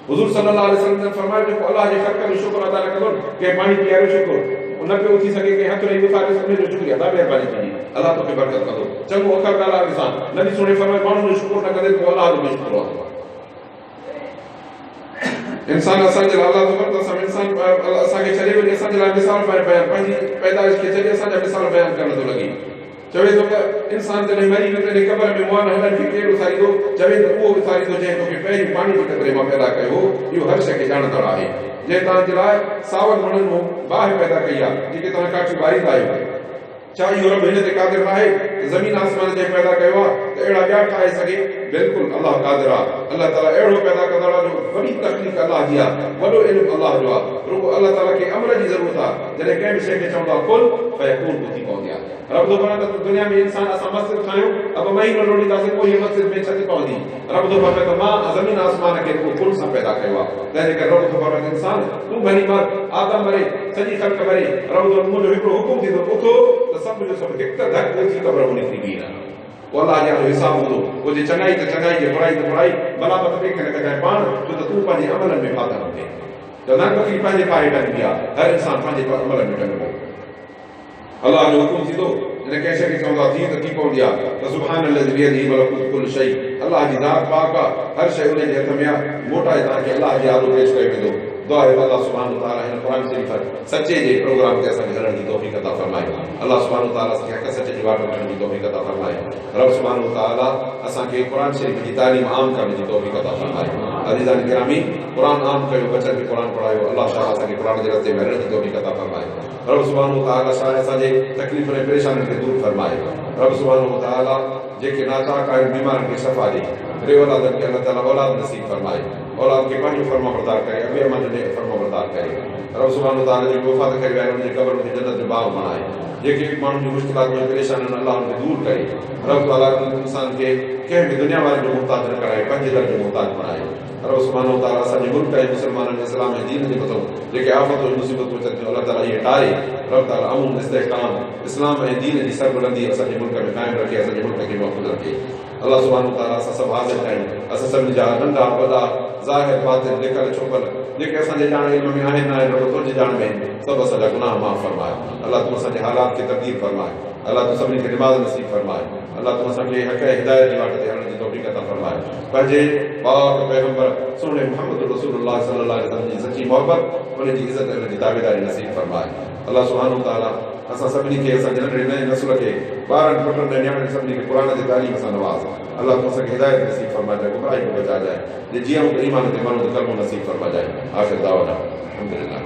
हुज़ूर सल्लल्लाहु अलैहि वसल्लम ने फरमायो जेको अल्लाह जे ख़ल्क़ जो शुक्र अदा न कंदो, कंहिं पाणी पीआरे शुक्र न पियो थी सघे, कंहिं हथ रही विसारे सभिनी जो शुक्रिया अदा महिरबानी थींदी, अल्लाह तोखे बरकत कंदो। चङो अखर ॻाल्हि इंसान नबी सुणे फरमायो माण्हू जो शुक्र न कंदे पोइ अल्लाह जो शुक्र आहे। इंसान असांजे लाइ अल्लाह तो असां इंसान असांखे छॾे वञी असांजे लाइ मिसाल पंहिंजी पैदाइश खे छॾे असांजा मिसाल बयानु करण थो लॻे। चवे थो त इंसान जॾहिं मरी वियो तॾहिं क़बर में मुआन हलनि खे केरु विसारींदो, चवे त उहो विसारींदो जंहिं तोखे पहिरीं पाणी जे क़तरे मां पैदा कयो हो। इहो हर शइ खे ॼाणंदड़ आहे, जंहिं तव्हांजे लाइ सावन वणनि मां बाहि पैदा कई आहे जेके तव्हां काठियूं ॿारींदा आहियो। छा इहो रब हिन ते क़ादिर न आहे त ज़मीन आसमान जंहिं पैदा कयो आहे त अहिड़ा ॿिया ठाहे सघे? बिल्कुलु अल्लाह क़ादिर आहे। अल्लाह ताला अहिड़ो पैदा कंदड़ आहे जो वॾी तकलीफ़ अल्लाह जी आहे, वॾो इल्मु अल्लाह जो आहे। रुगो अल्लाह ताला खे अमर जी ज़रूरत आहे, जॾहिं कंहिं बि शइ खे चवंदा कुल फयकून थी पवंदी आहे। रब थो फरमाए त दुनिया में इंसान असां मस्जिद ठाहियूं, अब महीनो लोड़ींदासीं पोइ हीअ मस्जिद में छत पवंदी। रब थो फरमाए त मां ज़मीन आसमान खे कुल सां पैदा कयो आहे, तंहिंजे करे रब थो फरमाए त इंसान तूं भली मर, आदम मरे, सॼी ख़ल्क़ मरे, रब थो मुंहिंजो हिकिड़ो हुकुम थींदो उथो त सभु जो सभु हिकु धक उथी क़ब्र में निकिरी बीहना। पोइ अल्लाह जो हिसाब हूंदो, हुजे चङाई त चङाई जे बुराई त बुराई, बलाबत ॿिए खे न कजाए पाण, छो त तूं पंहिंजे अमलनि में फाथल हुजे। त न तकलीफ़ पंहिंजे पाए टंगदी आहे, हर इंसान पंहिंजे अमलनि में टंगदो। अल्लाह जो हुकुम थींदो, जॾहिं कंहिं शइ खे चवंदा थी त थी पवंदी आहे। त सुब्हानल्लज़ी बियदिही मलकूतु कुल्लि शै, अल्लाह जी ज़ात पाक आहे, हर शइ उन जे हथ में आहे। मोटाए तव्हांखे अल्लाह जे आलो पेश कयो वेंदो। दुआ आहे अल्लाह सुब्हानहु तआला हिन क़ुरान शरीफ़ सचे जे प्रोग्राम ते असांखे हलण जी तौफ़ीक़ अता फ़रमाए। अल्लाह सुब्हानहु तआला असांखे हक़ सचे जी वाट वठण जी तौफ़ीक़ अता फ़रमाए। रब सुब्हानहु तआला असांखे क़ुरान शरीफ़ जी तालीम आम करण जी तौफ़ीक़ अता फ़रमाए। अज़ीज़ान गिरामी, क़ुरान आम कयो, बचनि खे क़ुरान पढ़ायो। अल्लाह शाह असांखे क़ुरान जे रस्ते में हलण जी तौफ़ीक़ अता फ़रमाए। रब सुब्हानहु तआला शाह असांजे तकलीफ़ुनि ऐं परेशानियुनि खे दूर फ़रमाए। रब सुब्हानहु तआला जेके नाचाक आहिनि बीमारनि खे शफ़ा ॾे, रे औलादनि खे अल्लाह ताला औलाद नसीब फ़रमाए, औलाद खे पंहिंजो फर्माबरदार करे, अॻे अमन जे फर्माबरदार करे। रब सुब्हानहु तआला जेके वफ़ात करे विया आहिनि उनजे क़ब्र खे जन्नत जो बाग़ बणाए, जेके माण्हुनि जी मुश्किलात में परेशानियूं अल्लाह उनखे दूर करे। रब ताला इंसान खे कंहिं बि दुनिया वारे जो मुहताज न कराए, पंहिंजे दर जो मुहताज बणाए। रब सुब्हानहु तआला असांजे मुल्क ऐं मुस्लमाननि इस्लाम ऐं दीन जे मथां जेके आफ़तूं मुसीबतूं अचनि थियूं, अल्लाह ताला इहे टारे। रब ताला अमन इस्तेहकाम इस्लाम ऐं दीन जी सरबुलंदी असांजे मुल्क में क़ाइमु रखे, असांजे मुल्क खे महफ़ूज़ रखे। अल्लाह सुब्हानहु तआला असां सभु हाज़िर आहियूं, असां सभिनी जा नंढा वॾा ज़ाहिर बातिन लिखल छुपल जेके असांजे ॼाण इल्म में आहिनि न आहिनि, रब तुंहिंजे ॼाण में सभु असांजा गुनाह माफ़ फरमाए। अल्लाह तूं असांजे हालात खे तब्दील फरमाए। अल्लाह तूं सभिनी खे निमाज़ नसीब फरमाए। अल्लाह तूं असांखे हक़ ऐं हिदायत जी वाट ते हलण जी तौफ़ीक़ अता फरमाए। पंहिंजे पाक पैगंबर सुहिणे मुहम्मद रसूलुल्लाह सल्लल्लाहु अलैहि वसल्लम जी सची मोहबत, उनजी इज़त ऐं उनजी ताबेदारी नसीब फरमाए। अल्लाह सुब्हानहु तआला असां सभिनी खे, असांजे नंढड़े नए नस्ल खे, ॿारनि पुटनि ऐं नियाणियुनि सभिनी खे क़ुरान जी तालीम सां नवाज़। अल्लाह तूं असांखे हिदायत नसीब फरमाए, गुमराही खां बचाए, जे जीअं ईमान ते मरूं त कलमो नसीब फरमाए। आख़िर दावा अल्हम्दुलिल्लाह।